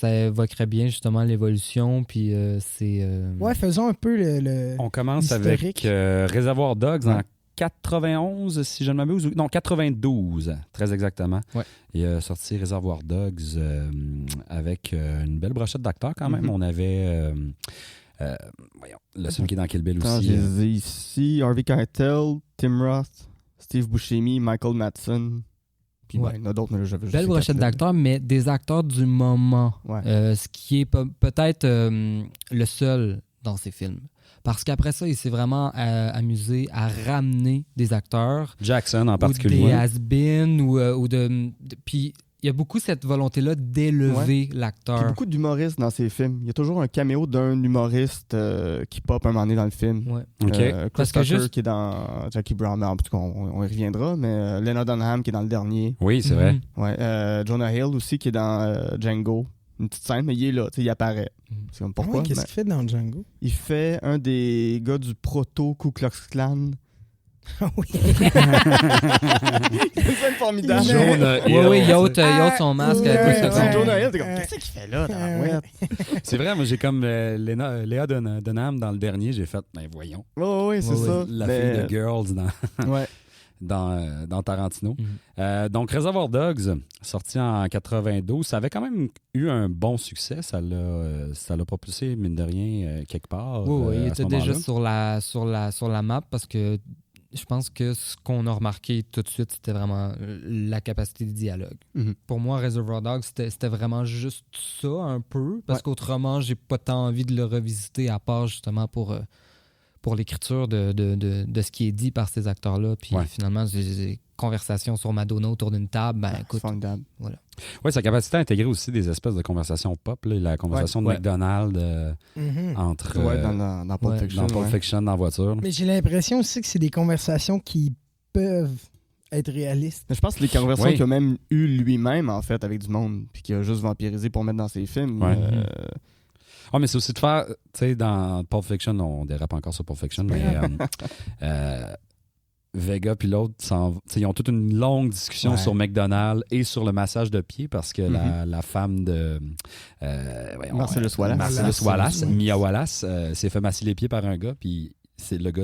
évoquerait bien justement l'évolution. Puis c'est. Ouais, faisons un peu le... On commence Historique. avec Reservoir Dogs en 91, si je ne m'abuse. Non, 92, très exactement. Ouais. Il a sorti Reservoir Dogs avec une belle brochette d'acteurs quand même. Mhm. On avait... voyons, celui qui est dans Kill Bill Attends, aussi. je les ai ici. Harvey Keitel, Tim Roth, Steve Buscemi, Michael Madsen. Puis Ouais. il y en a d'autres, mais là, j'avais juste belle ces brochette quatre-là. d'acteurs, mais des acteurs du moment. Ouais. Ce qui est peut-être le seul dans ces films. Parce qu'après ça, il s'est vraiment amusé à ramener des acteurs. Jackson en Ou particulier. des has-been ou puis il y a beaucoup cette volonté-là d'élever Puis l'acteur. beaucoup d'humoristes dans ces films. Il y a toujours un caméo d'un humoriste qui pop un moment donné dans le film. Ouais. OK. Chris Parce que Tucker juste- qui est dans Jackie Brown. En tout cas, on y reviendra, mais Lena Dunham qui est dans le dernier. Oui, c'est vrai. Mhm. Ouais, Jonah Hill aussi qui est dans Django. Une petite scène, mais il est là, tu sais, il apparaît. Mhm. C'est comme Ah ouais, pourquoi? qu'est-ce Ben, qu'il fait dans Django? il fait un des gars du proto Ku Klux Klan. Oui. C'est formidable. Jonah Hill. Oui, Yacht son masque. Ouais, avec tout ouais. ça. C'est Jonah Hill, t'es comme, qu'est-ce qu'il fait là, tabarouette? C'est vrai, moi j'ai comme Léa Dunham dans le dernier, j'ai fait, ben voyons, Oui, c'est Ouais, ça. la Mais- fille de Girls Ouais. dans Tarantino. Mhm. Donc Reservoir Dogs, sorti en 92, ça avait quand même eu un bon succès, ça l'a propulsé, mine de rien, quelque part. Oui, il à ce était déjà moment-là. sur la map parce que je pense que ce qu'on a remarqué tout de suite, c'était vraiment la capacité de dialogue. Mhm. Pour moi, Reservoir Dogs, c'était vraiment juste ça un peu parce Ouais. qu'autrement, j'ai pas tant envie de le revisiter à part justement pour l'écriture de ce qui est dit par ces acteurs-là. Puis Ouais. finalement, des conversations sur Madonna autour d'une table, ben écoute, Formidable. Oui, sa capacité à intégrer aussi des espèces de conversations pop, là, la conversation de Ouais. McDonald's Mhm. entre Ouais, dans Pulp ouais, Fiction. dans Pulp ouais. Fiction, dans la voiture. Mais j'ai l'impression aussi que c'est des conversations qui peuvent être réalistes. Mais je pense que les conversations Oui. qu'il a même eues lui-même, en fait, avec du monde, puis qu'il a juste vampirisé pour mettre dans ses films. Ouais. Ah, mais c'est aussi de faire, tu sais, dans Pulp Fiction, on dérape encore sur Pulp Fiction, mais Vega puis l'autre, ils ont toute une longue discussion Ouais. sur McDonald's et sur le massage de pied parce que Mhm. la femme de voyons, Marcellus Wallace. Marcellus Wallace, Wallace. Mia Wallace, s'est fait masser les pieds par un gars, puis c'est le gars,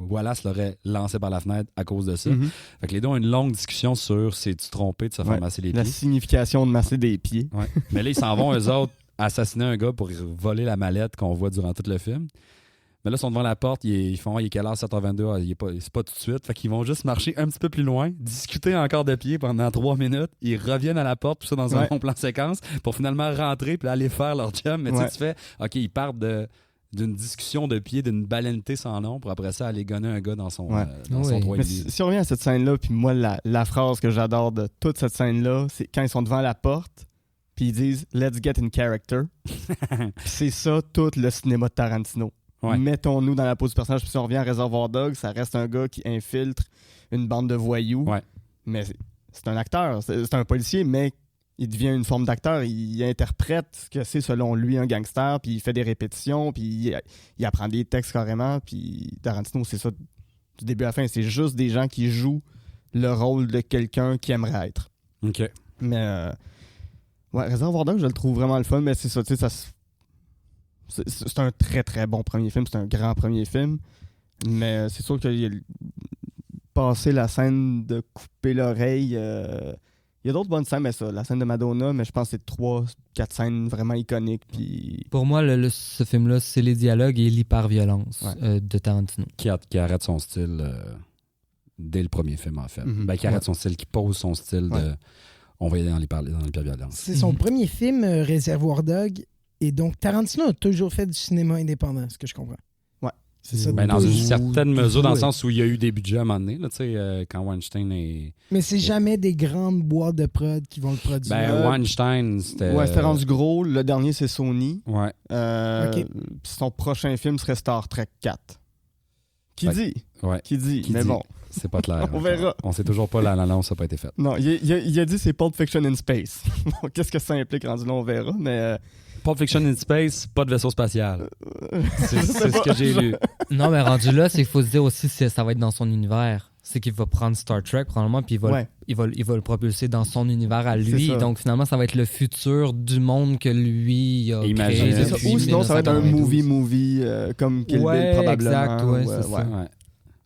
Wallace l'aurait lancé par la fenêtre à cause de ça. Mhm. Fait que les deux ont une longue discussion sur c'est-tu trompé de se faire Ouais. masser les La pieds. signification de masser des pieds. Ouais. Mais là, ils s'en vont, eux autres, assassiner un gars pour voler la mallette qu'on voit durant tout le film. Mais là, ils sont devant la porte, ils font, il est quelle heure, 7h22, c'est pas tout de suite. Fait qu'ils vont juste marcher un petit peu plus loin, discuter encore de pied pendant 3 minutes. Ils reviennent à la porte, tout ça dans un Ouais. long plan séquence, pour finalement rentrer puis aller faire leur job. Mais tu sais, Ouais. tu fais, OK, ils partent d'une discussion de pied, d'une baleinineté sans nom, pour après ça aller gonner un gars dans son, Ouais. dans son Oui. 3,5. Mais si on revient à cette scène-là, puis moi, la phrase que j'adore de toute cette scène-là, c'est quand ils sont devant la porte, puis ils disent « Let's get in character ». Puis c'est ça, tout le cinéma de Tarantino. Ouais. Mettons-nous dans la peau du personnage. Puis si on revient à Reservoir Dogs, ça reste un gars qui infiltre une bande de voyous. Ouais. Mais c'est un acteur, c'est un policier, mais il devient une forme d'acteur. Il interprète ce que c'est selon lui un gangster, puis il fait des répétitions, puis il apprend des textes carrément. Puis Tarantino, c'est ça du début à la fin. C'est juste des gens qui jouent le rôle de quelqu'un qui aimerait être. OK. Mais ouais, Reservoir Dogs, je le trouve vraiment le fun, mais c'est ça, tu sais, c'est un très très bon premier film, c'est un grand premier film, mais c'est sûr qu'il y a passé la scène de couper l'oreille, il y a d'autres bonnes scènes, mais ça, la scène de Madonna, mais je pense que c'est 3-4 scènes vraiment iconiques, puis pour moi, ce film-là, c'est les dialogues et l'hyper-violence de Tarantino. Qui arrête son style dès le premier film, en fait. Mhm. Ben, qui arrête son style, qui pose son style Ouais. de... On va y aller dans l'hyper-violence. C'est son premier film, Réservoir Dog. Et donc, Tarantino a toujours fait du cinéma indépendant, ce que je comprends. Ouais. C'est ça. Ben, dans une toujours. certaine mesure, dans le Ouais. sens où il y a eu des budgets à un moment donné, là, tu sais, quand Weinstein est... Mais c'est jamais des grandes boîtes de prod qui vont le produire. Ben, Weinstein, c'était... ouais, c'était rendu gros. Le dernier, c'est Sony. Ouais. Ok. Puis son prochain film serait Star Trek 4. Qui Fait- dit? Ouais. Qui dit? Qui Mais dit? bon. C'est pas clair. On verra. On sait toujours pas, l'annonce n'a pas été faite. Non, il a dit c'est Pulp Fiction in Space. Bon, qu'est-ce que ça implique rendu là, on verra. Mais Pulp Fiction in Space, pas de vaisseau spatial. C'est Je sais ce pas. que j'ai lu. Non, mais rendu là, c'est qu'il faut se dire aussi que ça va être dans son univers. C'est qu'il va prendre Star Trek, probablement, puis Ouais. il va le propulser dans son univers à C'est lui. ça. Donc, finalement, ça va être le futur du monde que lui a Imagine. créé. C'est c'est ça. depuis Ou sinon, ça va être un 1992. movie comme Kill Ouais, Bill, probablement. exact, ouais, Ou, c'est ça. Ouais.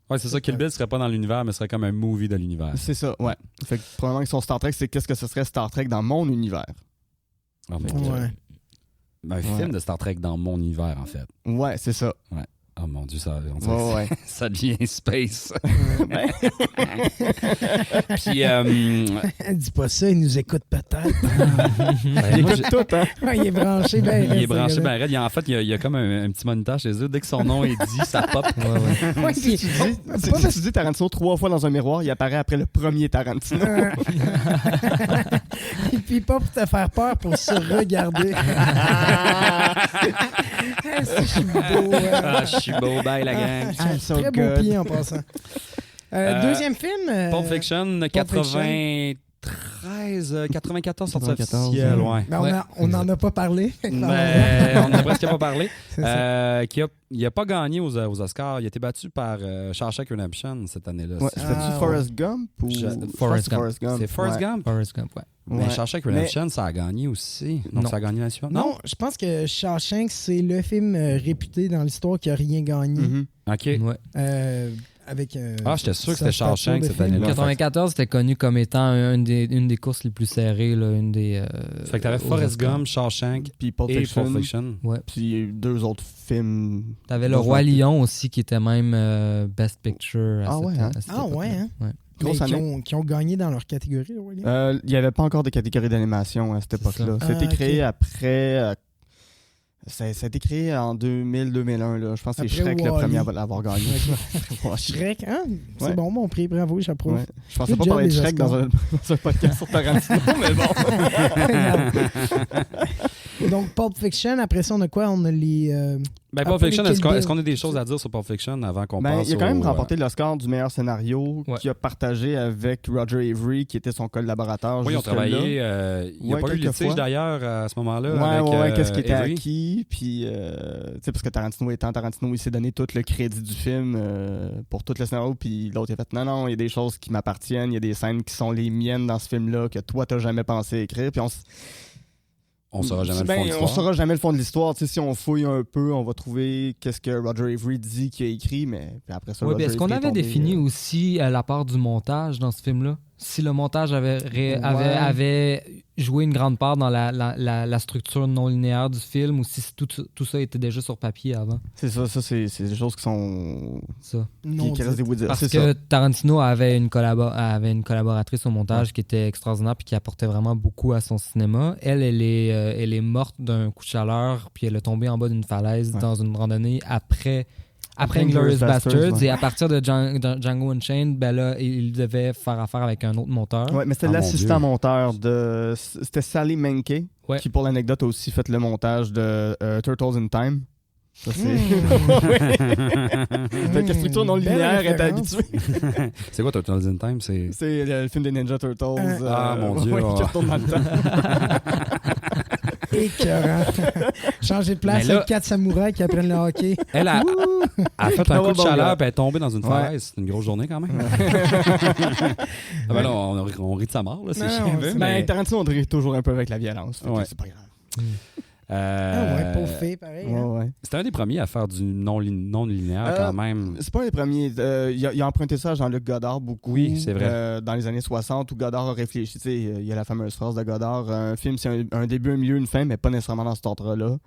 Ouais, c'est ça. Kill Bill serait pas dans l'univers, mais serait comme un movie de l'univers. C'est ça, ouais. Fait que probablement que son Star Trek, c'est qu'est-ce que ce serait Star Trek dans mon univers. Oh, mon Dieu. Ouais. Un film de Star Trek dans mon univers, en fait. Ouais, c'est ça. Oh mon Dieu, on dirait Ouais, ouais. que ça devient space. Ben, Puis, Dis pas ça, il nous écoute peut-être. ben, il moi, écoute tout, hein. Ouais, il est branché bien. il est branché ben raide. En fait, il y a comme un petit moniteur chez eux. Dès que son nom est dit, ça pop. Ouais, ouais. Ouais, Si tu dis Tarantino 3 fois dans un miroir, il apparaît après le premier Tarantino. Et puis pas pour te faire peur, pour se regarder. Je suis beau. Ah, je suis beau, bye la gang. Ah, So très beau good. pied en passant. Deuxième film. Pulp Fiction, Pulp 83. 2013, 94 sortie 94, officielle, ouais. Mais on n'en a pas parlé. Mais on n'a presque pas parlé. Il n'a pas gagné aux Oscars. Il a été battu par Shawshank Redemption cette année-là. Ouais, c'était-tu Forrest Gump ou Forrest Gump. C'est Forrest Gump? Forrest Gump, ouais. Mais Shawshank Redemption, ça a gagné aussi. Donc, Non. ça a gagné la suivante? Non, je pense que Shawshank, c'est le film réputé dans l'histoire qui a rien gagné. Mhm. OK. Ouais. Avec, J'étais sûr que sa c'était Shawshank stature de cette film. année-là. 94, c'était connu comme étant une des courses les plus serrées, là, une des. Fait que t'avais aux Forrest Oscars. Gump, Shawshank Puis Pulp et Fiction. Pulp Fiction. Ouais. Puis il y a eu 2 autres films. T'avais Le Roi Lion aussi, qui était même Best Picture. Ah ouais, hein? Ah ouais, hein? Ouais. Mais Grosse qui ont gagné dans leur catégorie, là, William. Il n'y avait pas encore de catégorie d'animation à cette époque-là. ça. C'était Ah, créé ok. après. Ça a été créé en 2000-2001. Là. Je pense que c'est Après Shrek le Wall-E. premier à l'avoir gagné. Ouais. Shrek, hein? C'est Ouais. bon, mon prix, bravo, j'approuve. Ouais. Je pensais Good pas job, parler de les Shrek dans un podcast sur Tarantino, mais bon. Donc, Pulp Fiction, après ça, on a quoi? On a les... Ben, Après Pulp Fiction, Kill est-ce Bill. qu'on a des choses à dire sur Pulp Fiction avant qu'on Ben, passe il a quand même au, remporté l'Oscar du meilleur scénario Ouais. qu'il a partagé avec Roger Avery, qui était son collaborateur. Oui, ils ont jusque-là. travaillé. Il n'y a Ouais, pas eu de quelques litige fois. d'ailleurs à ce moment-là. Ouais, avec, qu'est-ce qui était Avery. acquis. Puis, tu sais, parce que Tarantino, il s'est donné tout le crédit du film pour tout le scénario. Puis l'autre, il a fait non, il y a des choses qui m'appartiennent, il y a des scènes qui sont les miennes dans ce film-là que toi, t'as jamais pensé écrire. Puis On saura jamais le fond de on l'histoire. saura jamais le fond de l'histoire. Tu sais, si on fouille un peu, on va trouver qu'est-ce que Roger Avery dit qu'il a écrit, mais puis après ça, Oui, Roger est-ce qu'on Avery est avait tombé, défini aussi la part du montage dans ce film-là? Si le montage avait joué une grande part dans la structure non linéaire du film ou si tout ça était déjà sur papier avant? C'est ça, c'est des choses qui sont... Ça. Non, qui restent des oui-dire. Parce C'est que ça. Tarantino avait une collaboratrice au montage qui était extraordinaire puis qui apportait vraiment beaucoup à son cinéma. Elle est morte d'un coup de chaleur puis elle est tombée en bas d'une falaise dans une randonnée après Inglourious Basterds. ouais. Et à partir de Django Unchained, ben là, il devait faire affaire avec un autre monteur. Ouais, mais c'était Ah, mon l'assistant Dieu. monteur de... C'était Sally Menke, Ouais. qui, pour l'anecdote, a aussi fait le montage de Turtles in Time. Ça, c'est... Fait que la structure non Belle linéaire est référence. habituée. C'est quoi Turtles in Time? C'est... C'est le film des Ninja Turtles. Ah, mon Dieu, ouais, qui ouais. retourne dans le temps. Écœurant. Changer de place Mais là- avec 4 samouraïs qui apprennent le hockey. Elle a fait un Ah coup ouais, de bon chaleur gars. puis elle est tombée dans une Ouais. falaise. C'est une grosse journée quand même. Ah ben là, on rit de sa mort, là, c'est Non, chiant, non, mais- c'est- Ben, Tarantino, on dirait toujours un peu avec la violence. Fait que Ouais. c'est pas grave. Ah ouais, pauvre fille, pareil. Ouais, hein. ouais. C'était un des premiers à faire du non linéaire quand même. C'est pas un des premiers. Il a emprunté ça à Jean-Luc Godard beaucoup. Oui, c'est vrai. Dans les années 60, où Godard a réfléchi. Tu sais, il y a la fameuse phrase de Godard un film, c'est un début, un milieu, une fin, mais pas nécessairement dans cet ordre-là.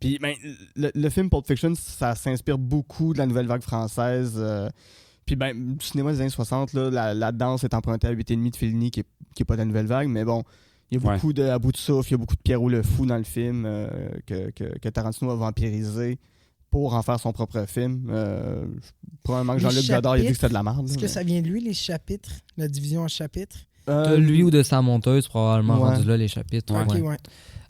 Puis, ben, le film Pulp Fiction, ça s'inspire beaucoup de la nouvelle vague française. Puis, ben, du cinéma des années 60, là, la danse est empruntée à 8,5 de Fellini, qui est pas de la nouvelle vague, mais bon. Il y a beaucoup de À bout de souffle, il y a beaucoup de Pierrot le Fou dans le film que Tarantino a vampirisé pour en faire son propre film. Probablement que Les Jean-Luc Godard il a dit que c'était de la merde. Est-ce que ça vient de lui, les chapitres? La division en chapitres? De lui ou de sa monteuse, probablement, ouais. rendu là, les chapitres. Ok, ouais. ouais.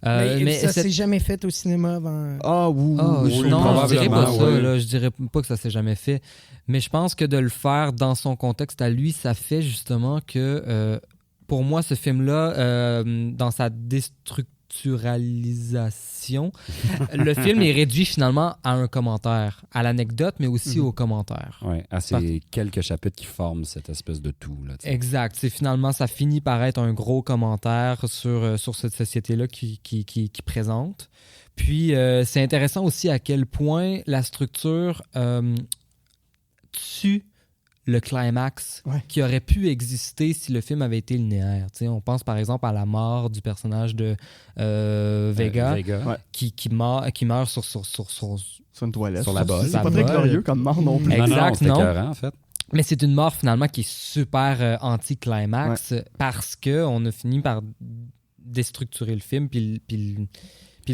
Mais Mais ça cette- s'est jamais fait au cinéma avant... Ah, oui. Ah, Oui, non, je dirais pas probablement, ça. oui. Là, je dirais pas que ça s'est jamais fait. Mais je pense que de le faire dans son contexte à lui, ça fait justement que, pour moi, ce film-là, dans sa déstructuralisation, le film est réduit finalement à un commentaire, à l'anecdote, mais aussi au commentaire. Ouais, à ces quelques chapitres qui forment cette espèce de tout. Là, tu sais. Exact. C'est finalement, ça finit par être un gros commentaire sur cette société-là qui présente. Puis, c'est intéressant aussi à quel point la structure tue le climax qui aurait pu exister si le film avait été linéaire. Tu sais, on pense par exemple à la mort du personnage de Vega, Ouais. qui meurt sur Sur une toilette. Sur la bolle. C'est pas très glorieux comme mort non plus. Exact, non, c'était non. écœurant, en fait. Mais c'est une mort finalement qui est super anti-climax parce qu'on a fini par déstructurer le film puis le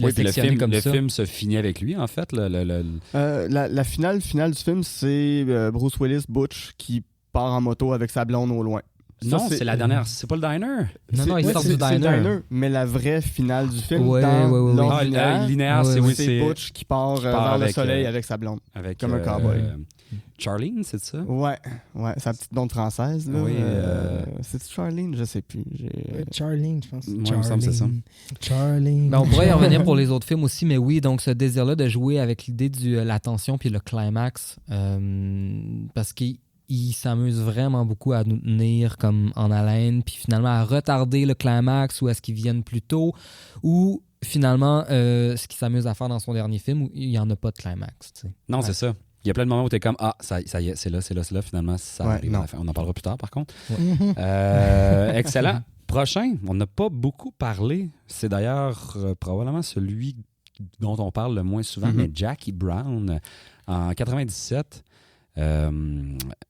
Oui, puis sectionner comme le ça. film se finit avec lui, en fait. La finale du film, c'est Bruce Willis, Butch, qui part en moto avec sa blonde au loin. Ça, Non, c'est la dernière. C'est pas le diner. Non, il sort du c'est diner. Mais la vraie finale du film, Ouais, dans ouais. l'ordre Ah, linéaire, linéaire, Ouais, c'est ouais. oui, c'est c'est Butch qui part vers le avec, soleil avec sa blonde. avec, comme un cowboy. Charlene, c'est ça? Ouais, c'est la petite blonde française. Là. Oui, c'est Charlene, je sais plus. Charlene, je pense. Moi, il me semble que c'est ça. Charlene. Ben, on pourrait y revenir pour les autres films aussi, mais oui, donc ce désir-là de jouer avec l'idée de la tension puis le climax, parce qu'il s'amuse vraiment beaucoup à nous tenir comme en haleine, puis finalement à retarder le climax ou à ce qu'il vienne plus tôt, ou finalement ce qu'il s'amuse à faire dans son dernier film où il n'y en a pas de climax. Tu sais. Non, c'est ça. Il y a plein de moments où tu es comme ça y est, c'est là, finalement, ça arrive à la fin. On en parlera plus tard, par contre. Excellent. Prochain, on n'a pas beaucoup parlé. C'est d'ailleurs probablement celui dont on parle le moins souvent, mais Jackie Brown, en 97,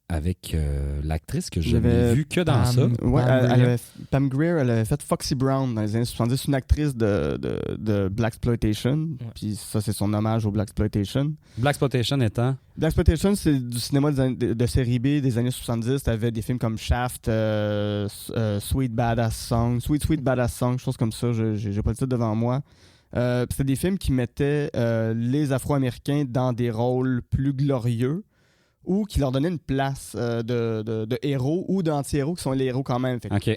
avec l'actrice que je n'ai vue que dans ça. Ouais, Pam Grier, elle avait fait Foxy Brown dans les années 70, une actrice de Blaxploitation. Puis ça, c'est son hommage au Blaxploitation. Blaxploitation étant? Blaxploitation, c'est du cinéma de série B des années 70. T'avais des films comme Shaft, Sweet Badass Song, choses comme ça. J'ai pas le titre devant moi. C'était des films qui mettaient les Afro-Américains dans des rôles plus glorieux ou qui leur donnaient une place de héros ou d'anti-héros qui sont les héros quand même. Fait que, OK.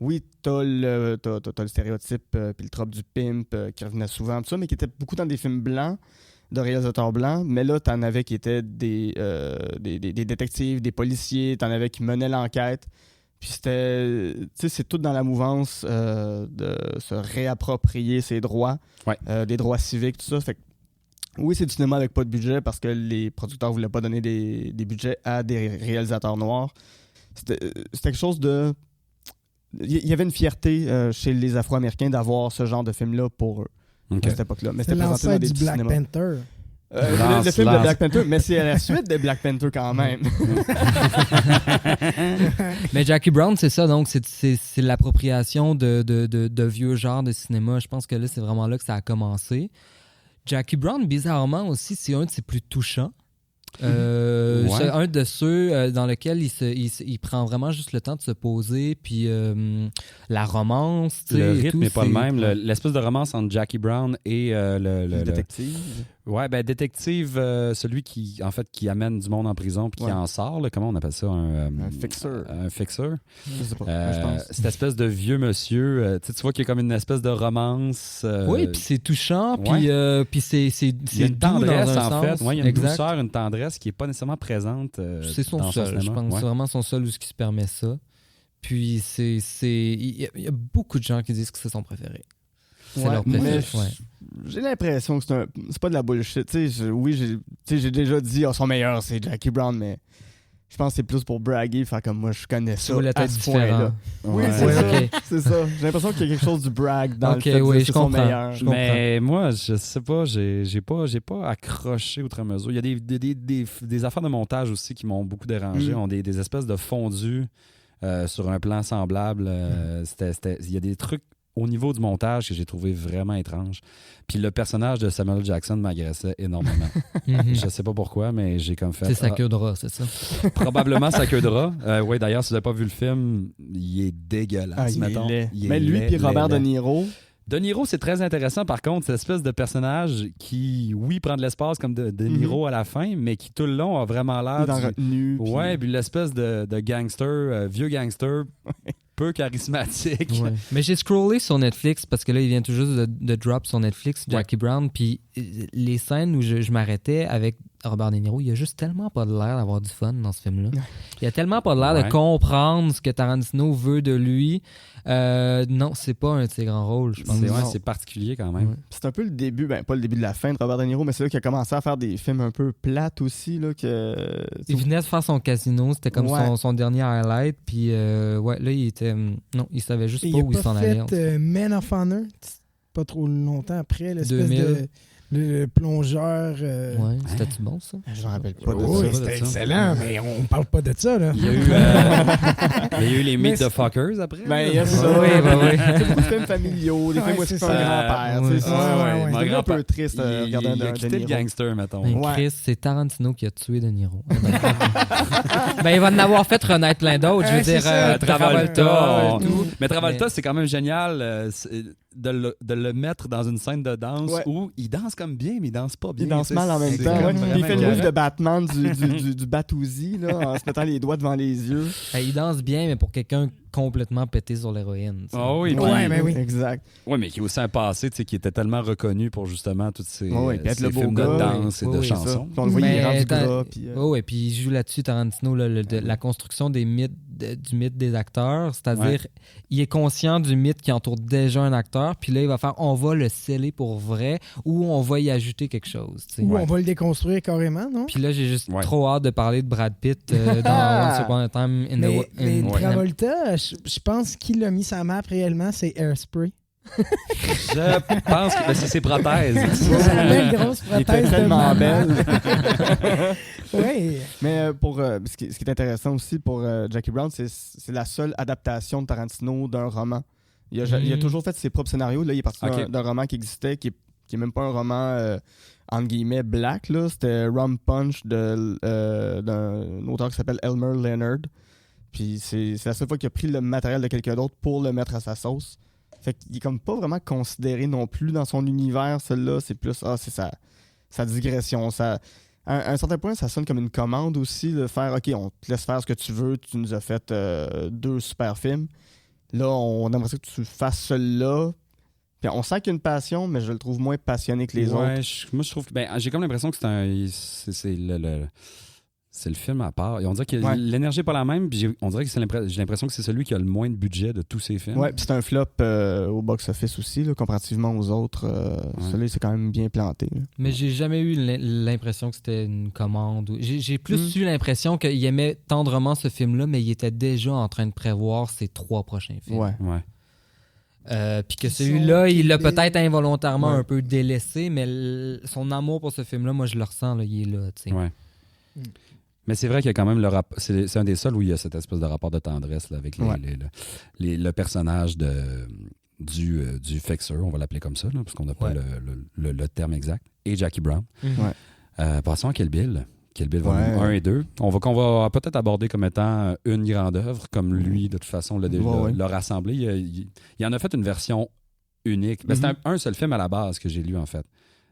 oui, t'as le stéréotype puis le trope du pimp qui revenait souvent, tout ça, mais qui était beaucoup dans des films blancs, de réalisateurs blancs. Mais là, t'en avais qui étaient des détectives, des policiers, t'en avais qui menaient l'enquête. Puis c'était, tu sais, c'est tout dans la mouvance de se réapproprier ses droits, des droits civiques, tout ça. Fait que, oui, c'est du cinéma avec pas de budget parce que les producteurs voulaient pas donner des budgets à des réalisateurs noirs. C'était quelque chose de... Il y avait une fierté chez les Afro-Américains d'avoir ce genre de film-là pour eux à cette époque-là. Mais c'est c'était présenté dans des du petits Black cinémas. Panther. Le film de Black Panther, mais c'est à la suite de Black Panther quand même. Mais Jackie Brown, c'est ça, donc c'est l'appropriation de vieux genres de cinéma. Je pense que là, c'est vraiment là que ça a commencé. Jackie Brown, bizarrement aussi, c'est un de ses plus touchants. C'est un de ceux dans lequel il prend vraiment juste le temps de se poser, puis la romance. Le rythme n'est pas le même. Ouais. L'espèce de romance entre Jackie Brown et le détective. Ouais, ben détective, celui qui amène du monde en prison puis qui en sort. Là, comment on appelle ça? Un fixeur. Un fixeur. Je sais pas, je pense. Cette espèce de vieux monsieur, tu vois qu'il y a comme une espèce de romance. Oui, puis c'est touchant, puis c'est il y a une doux tendresse, dans un en fait. sens. Ouais, il y a une Exact. douceur, une tendresse qui n'est pas nécessairement présente c'est son dans seul, je pense. C'est vraiment son seul où ce qui se permet ça. Puis il y a beaucoup de gens qui disent que c'est son préféré. C'est leur préféré. J'ai l'impression que c'est pas de la bullshit. J'ai déjà dit son meilleur, c'est Jackie Brown, mais je pense que c'est plus pour braguer, faire comme moi, je connais ça à ce point-là. Oui, c'est ça. J'ai l'impression qu'il y a quelque chose du brag dans le fait de dire que c'est son meilleur. Mais moi, je sais pas, j'ai pas accroché outre mesure. Il y a des affaires de montage aussi qui m'ont beaucoup dérangé. On des espèces de fondus sur un plan semblable. Il y a des trucs au niveau du montage que j'ai trouvé vraiment étrange. Puis le personnage de Samuel Jackson m'agressait énormément. Je sais pas pourquoi, mais j'ai comme fait... C'est sa queue de rat, c'est ça? Probablement sa queue de rat. Oui, d'ailleurs, si vous n'avez pas vu le film, il est dégueulasse, mettons. Mais lui puis Robert De Niro... De Niro, c'est très intéressant, par contre, cette espèce de personnage qui, oui, prend de l'espace comme De Niro à la fin, mais qui tout le long a vraiment l'air... Ouais, puis l'espèce de gangster, vieux gangster... peu charismatique. Ouais. Mais j'ai scrollé sur Netflix parce que là, il vient tout juste de drop sur Netflix, Jackie Brown, puis les scènes où je m'arrêtais avec Robert De Niro, il y a juste tellement pas de l'air d'avoir du fun dans ce film-là. Il y a tellement pas de l'air de comprendre ce que Tarantino veut de lui. Non, c'est pas un de ses grands rôles, je pense. C'est particulier quand même. Ouais. C'est un peu le début, pas le début de la fin de Robert De Niro, mais c'est là qu'il a commencé à faire des films un peu plates aussi. Là, il venait de faire son Casino, c'était comme son dernier highlight, puis là, il était... non, il savait juste pas où il s'en allait. Il a pas fait Men of Honor, pas trop longtemps après, l'espèce 2000. de... Le plongeur... Ouais, c'était-tu bon, ça? Je m'en rappelle pas de oui, ça. c'était excellent, mais on parle pas de ça, là. Il y a eu les Meet the Fuckers après. Ben, il y a ça. Oui. C'est beaucoup de films familiaux, des films où c'est un grand-père. C'est un peu triste de regarder il a quitté le gangster, mettons. Ben, Chris, c'est Tarantino qui a tué De Niro. Ben, il va en avoir fait renaître plein d'autres. Je veux dire, Travolta. tout. Mais Travolta, c'est quand même génial. de le mettre dans une scène de danse Ouais. où il danse comme bien, mais il danse pas bien. Il danse tu sais. mal en même C'est temps. comme Ouais. vraiment Puis il fait le move écœurant. de Batman du Batouzi, là, en se mettant les doigts devant les yeux. Il danse bien, mais pour quelqu'un complètement pété sur l'héroïne. tu sais. Ah oui, Ouais, puis- ben oui. Exact. Ouais, mais qui a aussi un passé, tu sais, qui était tellement reconnu pour justement toutes ces, Ouais, puis être ces le beau films gars, de danse et oui, de oui, Ça. chansons. Puis on le voit, il est Mais rendu t'as- gras. Puis, Ouais, puis il joue là-dessus, Tarantino, la construction des mythes, du mythe des acteurs. C'est-à-dire, il est conscient du mythe qui entoure déjà un acteur, puis là, il va faire on va le sceller pour vrai ou on va y ajouter quelque chose. tu sais. Ou on va le déconstruire carrément, non? Puis là, j'ai juste Ouais. trop hâte de parler de Brad Pitt dans Once Upon a Time in Mais, the... in- Ouais. Travolta, je pense qu'il a mis sa map réellement, c'est Airspray. Je pense que c'est ses prothèses. Sa belle grosse il était prothèse de tellement maman. belle. Oui. Mais ce qui est intéressant aussi pour Jackie Brown, c'est la seule adaptation de Tarantino d'un roman. Il a toujours fait ses propres scénarios. Là, il est parti d'un roman qui existait, qui est même pas un roman entre guillemets black. Là. C'était Rum Punch d'un auteur qui s'appelle Elmer Leonard. Puis c'est la seule fois qu'il a pris le matériel de quelqu'un d'autre pour le mettre à sa sauce. Fait qu'il est comme pas vraiment considéré non plus dans son univers, celui-là. C'est plus, c'est sa digression. À un certain point, ça sonne comme une commande aussi de faire, OK, on te laisse faire ce que tu veux, tu nous as fait 2 super films. Là, on aimerait ça que tu fasses celui-là. Puis on sent qu'il y a une passion, mais je le trouve moins passionné que les autres. Moi, je trouve que j'ai comme l'impression que c'est le film à part. Et on dirait que l'énergie n'est pas la même, puis on dirait que j'ai l'impression que c'est celui qui a le moins de budget de tous ces films. Ouais, puis c'est un flop au box-office aussi, là, comparativement aux autres. Celui-là, c'est quand même bien planté. Là. Mais j'ai jamais eu l'impression que c'était une commande. J'ai plus eu l'impression qu'il aimait tendrement ce film-là, mais il était déjà en train de prévoir ses 3 prochains films. Ouais. Puis que celui-là, il l'a Kill Bill. peut-être involontairement un peu délaissé, mais son amour pour ce film-là, moi, je le ressens, là, il est là. Tu sais. Ouais. Mais c'est vrai qu'il y a quand même c'est un des seuls où il y a cette espèce de rapport de tendresse là, avec le personnage du fixeur, on va l'appeler comme ça, là, parce qu'on n'a pas le terme exact, et Jackie Brown. Passons à Kill Bill. Kill Bill volume 1 et 2. Qu'on va peut-être aborder comme étant une grande œuvre, comme lui, de toute façon, l'a rassemblé. Il en a fait une version unique. Ben, c'était un seul film à la base que j'ai lu, en fait.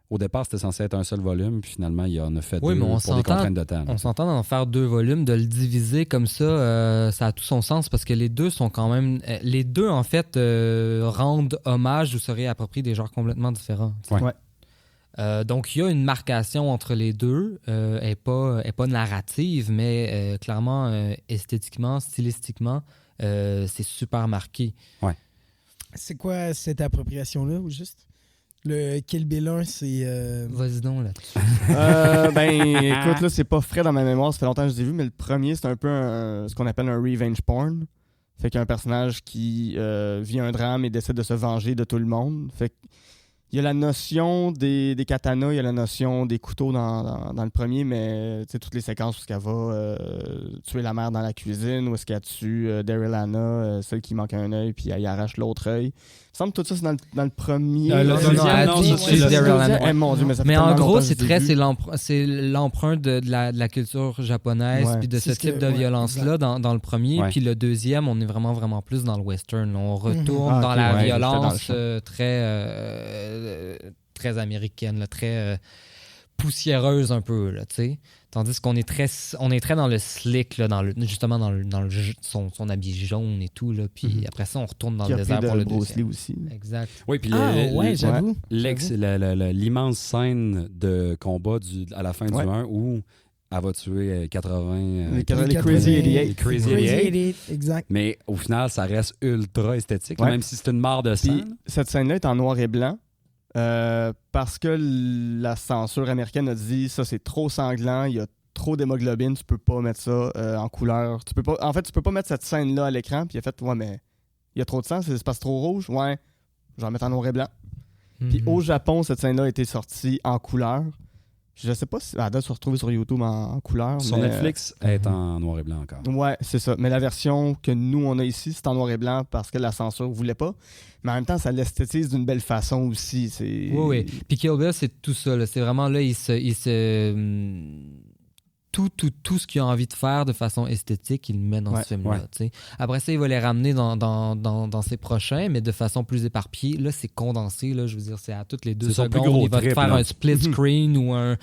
Au départ, c'était censé être un seul volume, puis finalement, il en a fait 2 mais pour des contraintes de temps. On s'entend d'en faire 2 volumes, de le diviser comme ça, ça a tout son sens parce que les deux sont quand même... les deux, en fait, rendent hommage ou se réapproprient des genres complètement différents. Donc, il y a une marcation entre les deux. Elle n'est pas narrative, mais clairement, esthétiquement, stylistiquement, c'est super marqué. Ouais. C'est quoi cette appropriation-là, ou juste? Le Kill Bill 1, c'est... Vas-y donc là-dessus. Écoute, là, c'est pas frais dans ma mémoire, ça fait longtemps que je l'ai vu, mais le premier, c'est un peu ce qu'on appelle un revenge porn. Fait qu'il y a un personnage qui vit un drame et décide de se venger de tout le monde. Fait il y a la notion des katanas, il y a la notion des couteaux dans le premier, mais toutes les séquences où elle va tuer la mère dans la cuisine, où est-ce qu'elle tue Daryl Hannah, celle qui manque un œil, puis elle y arrache l'autre œil. Il semble que tout ça, c'est dans le premier. Mon Dieu, mais en gros, c'est l'empreinte de la culture japonaise puis de ce type de violence-là dans le premier. Puis le deuxième, on est vraiment, vraiment plus dans le western. On retourne dans la violence très américaine, là, très poussiéreuse un peu, là, tu sais. Tandis qu'on est très dans le slick, là, justement dans son habit jaune et tout, là. Puis après ça, on retourne dans le désert pour le deuxième. Aussi. Exact. Oui, puis j'avoue. L'immense scène de combat à la fin du 1 où elle va tuer 80... les Crazy 88. Les Crazy 88. Exact. Mais au final, ça reste ultra esthétique, même si c'est une mare de sang. Cette scène-là est en noir et blanc. Parce que la censure américaine a dit ça c'est trop sanglant, il y a trop d'hémoglobine, tu peux pas mettre ça en couleur. Tu peux pas mettre cette scène-là à l'écran. Puis il a fait mais il y a trop de sang, c'est pas trop rouge. Ouais, je vais en mettre en noir et blanc. Puis au Japon, cette scène-là a été sortie en couleur. Je sais pas si elle doit se retrouver sur YouTube en couleur. Sur Netflix, elle est en noir et blanc encore. Ouais, c'est ça. Mais la version que nous, on a ici, c'est en noir et blanc parce que la censure voulait pas. Mais en même temps, ça l'esthétise d'une belle façon aussi. Oui. Puis Kill Bill, c'est tout ça. Là. C'est vraiment là, il tout ce qu'il a envie de faire de façon esthétique, il le met dans ce film-là. Ouais. T'sais. Après ça, il va les ramener dans ses prochains, mais de façon plus éparpillée. Là, c'est condensé. Là, je veux dire, c'est à toutes les 2 C'est son plus secondes. gros Il va te trip, faire là. un split screen ou un...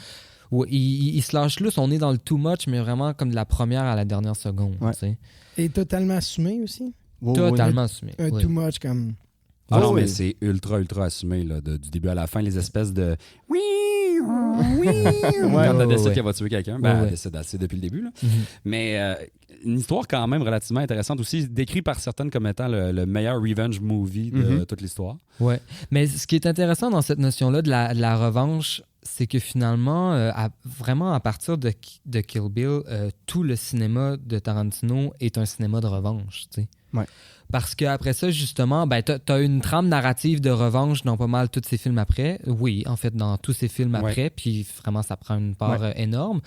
où il se lâche là. On est dans le too much, mais vraiment comme de la première à la dernière seconde. Ouais. T'sais. Et totalement assumé aussi. Totalement assumé. Un oui. too much comme. Ah non, oui. mais c'est ultra assumé, là, du début à la fin, les espèces de oui, oui. Quand elle ouais, décide ouais. qu'elle va tuer quelqu'un, Ouais, elle ouais. décide assez depuis le début. Là. Mhm. Mais une histoire quand même relativement intéressante aussi, décrit par certaines comme étant le meilleur revenge movie de toute l'histoire. Ouais. Mais ce qui est intéressant dans cette notion-là de la revanche, c'est que finalement, vraiment à partir de Kill Bill, tout le cinéma de Tarantino est un cinéma de revanche. T'sais. Ouais. Parce qu'après ça, justement, ben, t'as une trame narrative de revanche dans pas mal tous ces films après. Oui, en fait, dans tous ces films après. Puis vraiment, ça prend une part énorme.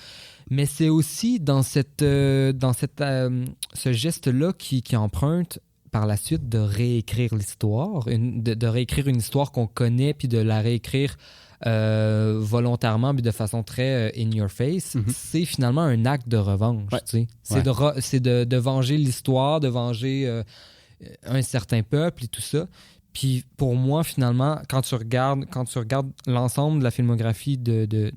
Mais c'est aussi dans ce geste-là qui emprunte par la suite de réécrire l'histoire, de réécrire une histoire qu'on connaît, puis de la réécrire volontairement, puis de façon très in your face. C'est finalement un acte de revanche. Ouais. Tu sais. C'est de venger l'histoire, de venger un certain peuple et tout ça. Puis pour moi, finalement, quand tu regardes l'ensemble de la filmographie de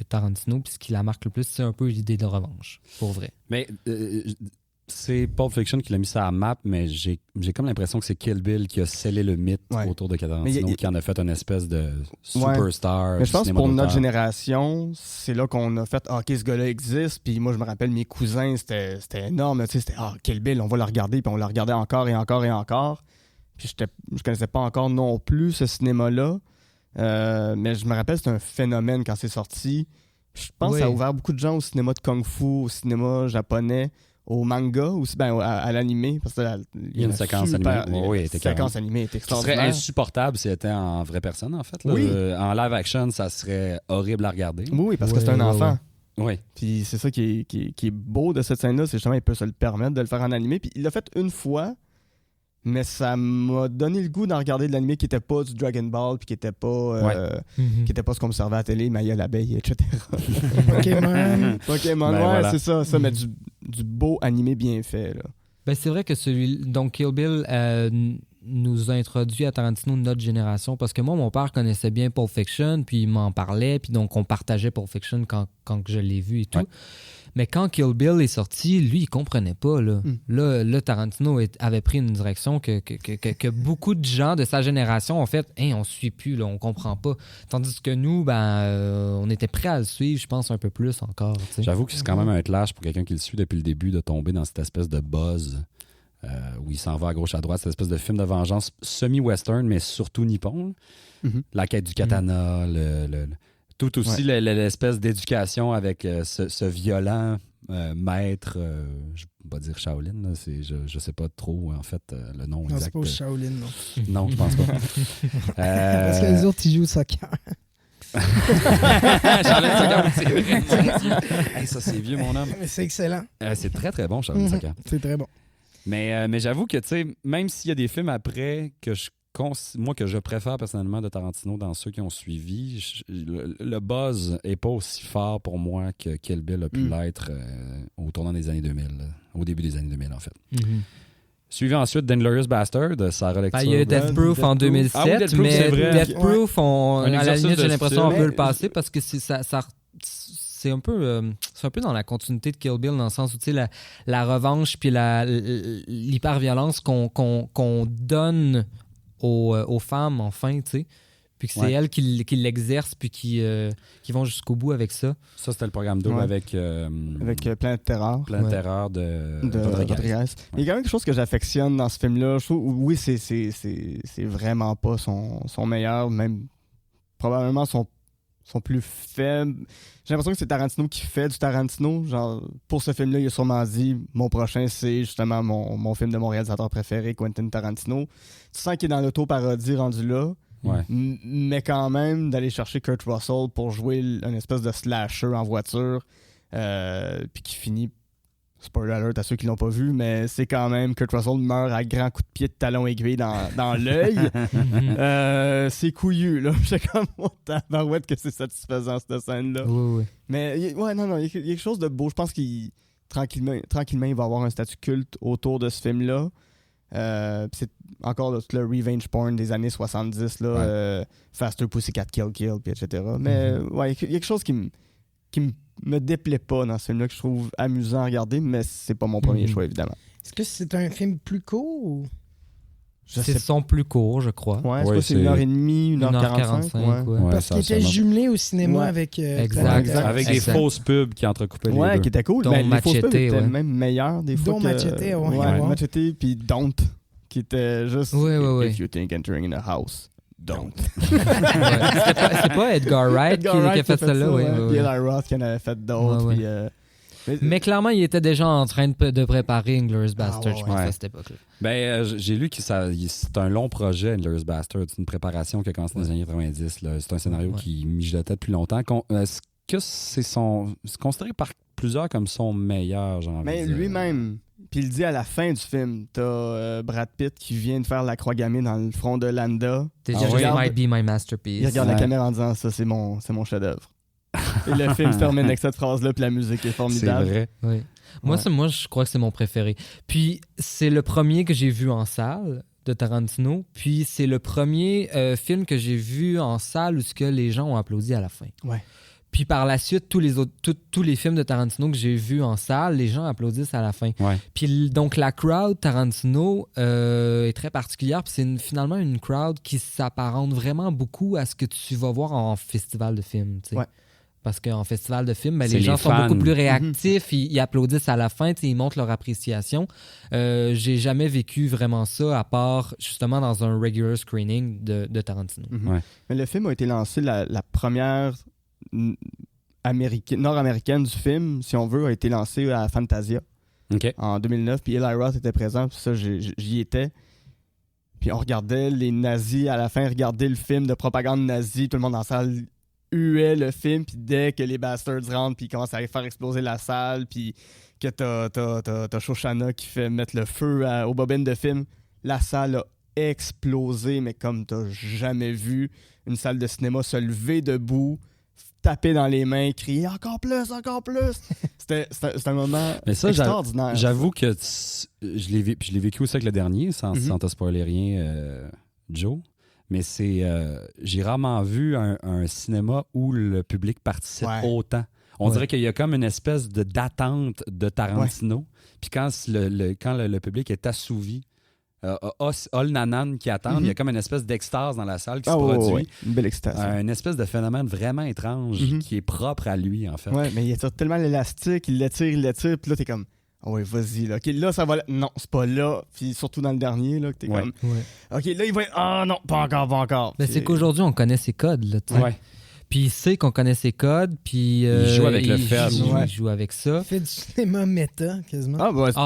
Tarantino, puis ce qui la marque le plus, c'est un peu l'idée de revanche, pour vrai. Mais c'est Pulp Fiction qui l'a mis ça à map, mais j'ai comme l'impression que c'est Kill Bill qui a scellé le mythe autour de Tarantino, qui en a fait une espèce de superstar. Mais je pense que du pour cinéma notre d'auteur. génération, c'est là qu'on a fait « Ah, OK, ce gars-là existe ». Puis moi, je me rappelle, mes cousins, c'était énorme. Tu sais, c'était « Ah, Kill Bill, on va le regarder ». Puis on le regardait encore et encore et encore. Puis je connaissais pas encore non plus ce cinéma-là. Mais je me rappelle, c'était un phénomène quand c'est sorti. Je pense que ça a ouvert beaucoup de gens au cinéma de kung-fu, au cinéma japonais, au manga, aussi, à l'animé. Parce que il y a une séquence animée. Oui, la séquence animée était Ce serait extraordinaire. insupportable si elle était en vraie personne, en fait. Là. Oui. En live action, ça serait horrible à regarder. Oui, parce que c'est un enfant. Oui. Puis c'est ça qui est beau de cette scène-là, c'est justement il peut se le permettre de le faire en animé. Puis il l'a fait une fois, mais ça m'a donné le goût d'en regarder de l'animé qui était pas du Dragon Ball, puis qui était pas qui était pas ce qu'on observait à la télé, Maya l'abeille, etc. Pokémon. Pokémon, Ben, voilà. c'est ça, mais du beau animé bien fait, là. Ben, c'est vrai que donc Kill Bill nous a introduit à Tarantino notre génération, parce que moi, mon père connaissait bien Pulp Fiction, puis il m'en parlait, puis donc on partageait Pulp Fiction quand je l'ai vu et tout. Ouais. Mais quand Kill Bill est sorti, lui, il comprenait pas. Là, Tarantino avait pris une direction que beaucoup de gens de sa génération ont fait « Hein, on suit plus, là, on comprend pas ». Tandis que nous, on était prêts à le suivre, je pense, un peu plus encore. T'sais. J'avoue que c'est quand même un clash pour quelqu'un qui le suit depuis le début de tomber dans cette espèce de buzz où il s'en va à gauche, à droite, cette espèce de film de vengeance semi-western, mais surtout nippon. La quête du katana, tout aussi l'espèce d'éducation avec ce violent maître, je ne vais pas dire Shaolin, là, je sais pas trop en fait le nom Non, exact. c'est pas au Shaolin, non. Non, je pense pas. Parce que les autres, ils jouent au soccer. Shaolin Soccer, c'est vrai, mon Dieu. Hey, ça c'est vieux mon homme. Mais c'est excellent. C'est très très bon Shaolin Soccer. C'est très bon. Mais j'avoue que tu sais, même s'il y a des films après que je préfère personnellement de Tarantino dans ceux qui ont suivi, le buzz est pas aussi fort pour moi que Kill Bill a pu l'être au tournant des années 2000, au début des années 2000 en fait. Suivi ensuite d'Inglourious Bastard, Sarah Lecter. Il y a eu Death Proof en 2007, Ah oui, Death Proof, mais c'est vrai. Death Proof, à la exercice limite, de j'ai l'impression qu'on style. peut le passer parce que c'est un peu dans la continuité de Kill Bill, dans le sens où tu sais, la revanche puis l'hyperviolence qu'on donne aux femmes, enfin, tu sais. Puis que c'est elles qui l'exercent puis qui vont jusqu'au bout avec ça. Ça, c'était le programme double avec Plein de terreur. Plein de terreur de Rodriguez. Il y a quand même quelque chose que j'affectionne dans ce film-là. Je trouve, oui, c'est vraiment pas son meilleur, même probablement son plus faible. J'ai l'impression que c'est Tarantino qui fait du Tarantino. Genre, pour ce film-là, il a sûrement dit « Mon prochain, c'est justement mon film de mon réalisateur préféré, Quentin Tarantino ». Tu sens qu'il est dans l'auto-parodie rendu là. Ouais. Mais quand même, d'aller chercher Kurt Russell pour jouer une espèce de slasher en voiture, puis qui finit spoiler alert à ceux qui l'ont pas vu, mais c'est quand même Kurt Russell meurt à grands coups de pied de talon aiguille dans l'œil. C'est couillu, là. J'étais comme, oh, tabarouette que c'est satisfaisant, cette scène-là. Oui. Mais, il y a quelque chose de beau. Je pense qu'il tranquillement, il va avoir un statut culte autour de ce film-là. C'est encore là, tout le revenge porn des années 70, là, Faster Pussycat Kill, puis etc. Mais ouais, il y a quelque chose qui me déplaît pas dans ce film-là, que je trouve amusant à regarder, mais c'est pas mon premier choix, évidemment. Est-ce que c'est un film plus court ou... C'est son plus court, je crois. Ouais, c'est 1h30, 1h45. Ouais. Parce qu'il était jumelé au cinéma avec... Exact. Avec des fausses pubs qui entrecoupaient les deux. Qui était cool. Dont Ben, les fausses pubs Machete, étaient même meilleures des fois. Dont Machete, Machete, puis Don't, qui était juste... If you think entering in a house, don't. C'est pas Edgar Wright qui a fait ça là. Puis Eli Roth qui en avait fait d'autres. Mais clairement, il était déjà en train de préparer Inglourious Basterds, je pense, à cette époque-là. J'ai lu que c'est un long projet, Inglourious Basterds. C'est une préparation qui a commencé dans les années 90. Là. C'est un scénario qui mijotait depuis longtemps. Est-ce que c'est considéré par plusieurs comme son meilleur, genre? Mais lui-même, puis il dit à la fin du film, t'as Brad Pitt qui vient de faire la croix gammée dans le front de Landa. Might be my masterpiece. Il regarde la caméra en disant, ça, c'est mon chef-d'œuvre. Et le film se termine avec cette phrase-là, puis la musique est formidable. C'est vrai. Oui. Moi, je crois que c'est mon préféré. Puis, c'est le premier que j'ai vu en salle de Tarantino. Puis, c'est le premier film que j'ai vu en salle où les gens ont applaudi à la fin. Ouais. Puis, par la suite, tous les films de Tarantino que j'ai vus en salle, les gens applaudissent à la fin. Ouais. Puis, donc, la crowd Tarantino est très particulière. Puis, c'est finalement une crowd qui s'apparente vraiment beaucoup à ce que tu vas voir en festival de films. Tu sais. Ouais. Parce qu'en festival de films, les gens sont beaucoup plus réactifs, ils applaudissent à la fin, ils montrent leur appréciation. J'ai jamais vécu vraiment ça, à part justement dans un regular screening de Tarantino. Ouais. Mais le film a été lancé, la première nord-américaine du film, si on veut, a été lancée à Fantasia en 2009. Puis Eli Roth était présent, puis ça, j'y étais. Puis on regardait les nazis à la fin, regarder le film de propagande nazie, tout le monde dans la salle huait le film, puis dès que les bastards rentrent, puis ils commencent à faire exploser la salle, puis que t'as Shoshana qui fait mettre le feu aux bobines de film, la salle a explosé, mais comme t'as jamais vu une salle de cinéma se lever taper dans les mains, crier « Encore plus, encore plus! » C'était un moment extraordinaire. J'avoue que je l'ai vécu aussi avec le dernier, sans te spoiler rien, Joe. Mais j'ai rarement vu un cinéma où le public participe autant. On dirait qu'il y a comme une espèce d'attente de Tarantino. Puis quand le public est assouvi, a le nanan qui attend, il y a comme une espèce d'extase dans la salle qui se produit. Une belle extase. Une espèce de phénomène vraiment étrange qui est propre à lui, en fait. Ouais, mais il étire tellement l'élastique, il l'étire, puis là, t'es comme... Ah ouais, vas-y, là. OK, là, ça va... Non, c'est pas là. Puis surtout dans le dernier, là, que t'es comme... OK, là, il va... Ah non, pas encore. Mais c'est qu'aujourd'hui, on connaît ses codes, là, tu sais. Ouais. Puis il sait qu'on connaît ses codes, puis... il joue avec le fait. Il joue avec ça. Il fait du cinéma méta, quasiment. Ah, bah, c'est tout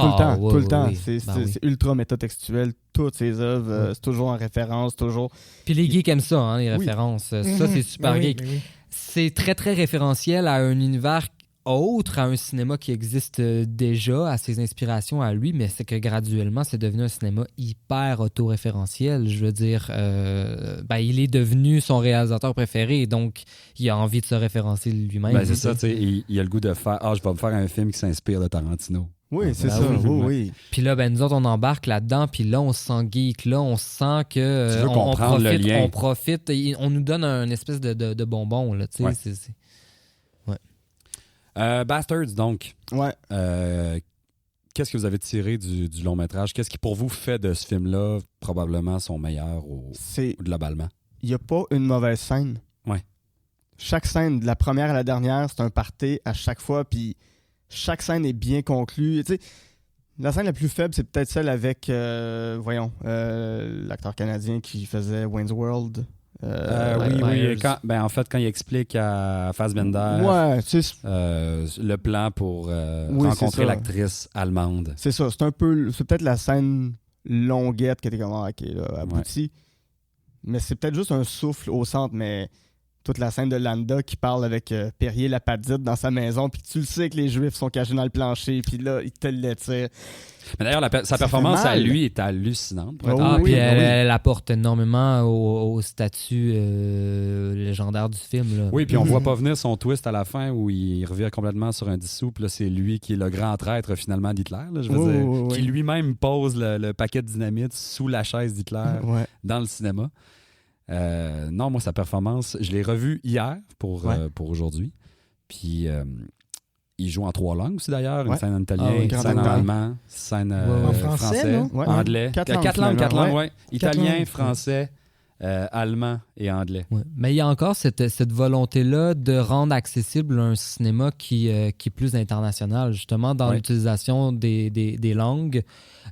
le temps. C'est ultra métatextuel. Toutes ses œuvres, c'est toujours en référence, toujours... Puis les geeks aiment ça, hein, les références. Ça, c'est super geek. C'est très, très référentiel à un univers autre, à un cinéma qui existe déjà, à ses inspirations à lui, mais c'est que graduellement, c'est devenu un cinéma hyper auto-référentiel. Je veux dire, il est devenu son réalisateur préféré, donc il a envie de se référencer lui-même. Ben, c'est ça, tu sais, il a le goût de faire « Ah, je vais me faire un film qui s'inspire de Tarantino ». Oui, c'est ça. Oui. Puis là, nous autres, on embarque là-dedans, puis là, on se sent geek, là, on sent que tu veux comprendre le lien. On profite, on nous donne un espèce de bonbon, là, tu sais, c'est... Bastards, donc. Ouais. Qu'est-ce que vous avez tiré du long métrage? Qu'est-ce qui, pour vous, fait de ce film-là probablement son meilleur globalement? Il n'y a pas une mauvaise scène. Ouais. Chaque scène, de la première à la dernière, c'est un party à chaque fois, puis chaque scène est bien conclue. Tu sais, la scène la plus faible, c'est peut-être celle avec, l'acteur canadien qui faisait Wayne's World. Oui. En fait, quand il explique à Fassbender le plan pour rencontrer l'actrice allemande. C'est ça. C'est peut-être la scène longuette qui était comme aboutie. Mais c'est peut-être juste un souffle au centre, mais toute la scène de Landa qui parle avec Perrier Lapadite dans sa maison, puis tu le sais que les Juifs sont cachés dans le plancher, puis là, il te l'étire. Mais d'ailleurs, sa performance à lui est hallucinante. Puis elle apporte énormément au statut légendaire du film. Là. Oui, puis on voit pas venir son twist à la fin où il revient complètement sur un dissous, puis là, c'est lui qui est le grand traître finalement d'Hitler, là, je veux dire, qui lui-même pose le paquet de dynamite sous la chaise d'Hitler dans le cinéma. Non, moi, sa performance, je l'ai revue hier pour aujourd'hui. Puis il joue en 3 langues aussi d'ailleurs. Une scène en italien, une scène en allemand, scène en français, anglais. 4 langues, oui. Italien, français, allemand et anglais. Ouais. Mais il y a encore cette volonté-là de rendre accessible un cinéma qui est plus international, justement, dans l'utilisation des langues.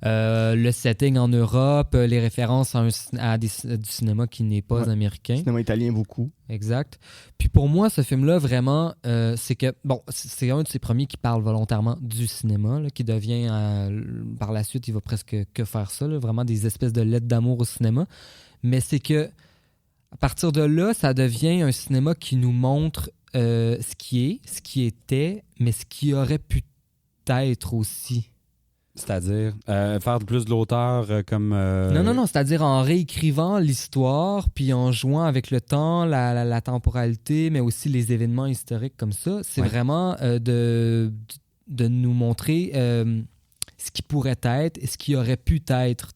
Le setting en Europe, les références à du cinéma qui n'est pas américain. Cinéma italien, beaucoup. Exact. Puis pour moi, ce film-là, vraiment, c'est que, bon, c'est un de ces premiers qui parle volontairement du cinéma, là, qui devient, par la suite, il va presque que faire ça, là, vraiment des espèces de lettres d'amour au cinéma. Mais c'est que, à partir de là, ça devient un cinéma qui nous montre ce qui était, mais ce qui aurait pu être aussi. C'est-à-dire faire plus de l'auteur comme... Non, c'est-à-dire en réécrivant l'histoire, puis en jouant avec le temps, la temporalité, mais aussi les événements historiques comme ça. C'est vraiment de nous montrer ce qui pourrait être et ce qui aurait pu être.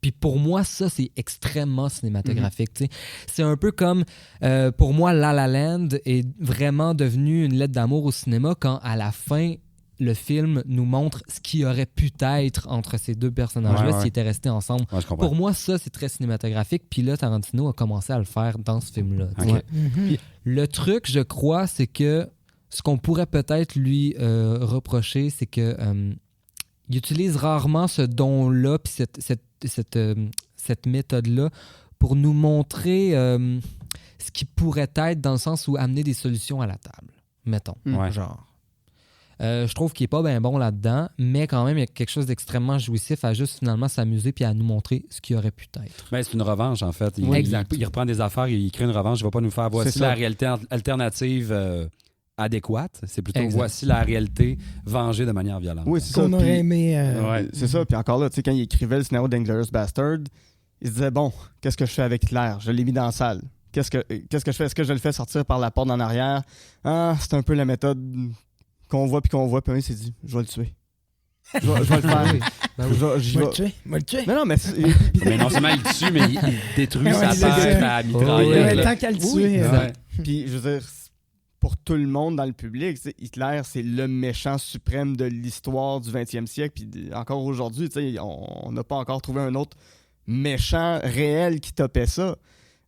Puis pour moi, ça, c'est extrêmement cinématographique. Mm-hmm. C'est un peu comme, pour moi, La La Land est vraiment devenu une lettre d'amour au cinéma quand, à la fin, le film nous montre ce qui aurait pu être entre ces deux personnages-là s'ils étaient restés ensemble. Ouais, pour moi, ça, c'est très cinématographique. Puis là, Tarantino a commencé à le faire dans ce film-là. Okay. Puis, le truc, je crois, c'est que ce qu'on pourrait peut-être lui reprocher, c'est que il utilise rarement ce don-là puis cette méthode-là pour nous montrer ce qui pourrait être, dans le sens où amener des solutions à la table, mettons. Genre. Je trouve qu'il n'est pas bien bon là-dedans, mais quand même, il y a quelque chose d'extrêmement jouissif à juste finalement s'amuser puis à nous montrer ce qui aurait pu être. Ben, c'est une revanche, en fait. Il reprend des affaires, il crée une revanche. Il ne va pas nous faire voici la réalité alternative adéquate. C'est plutôt voici la réalité vengée de manière violente. Oui, c'est qu'on aurait aimé. C'est ça. Puis encore là, tu sais, quand il écrivait le scénario d'Inglourious Bastard, il se disait bon, qu'est-ce que je fais avec Hitler? Je l'ai mis dans la salle. Qu'est-ce que je fais? Est-ce que je le fais sortir par la porte en arrière? C'est un peu la méthode qu'on voit, puis il s'est dit, je vais le tuer. Je vais le faire. Je vais le tuer. Non, mais... mais non seulement il tue, mais il détruit sa tête à mitraillette. Tant qu'à le tuer. Puis, je veux dire, pour tout le monde dans le public, Hitler, c'est le méchant suprême de l'histoire du 20e siècle. Puis encore aujourd'hui, on n'a pas encore trouvé un autre méchant réel qui topait ça.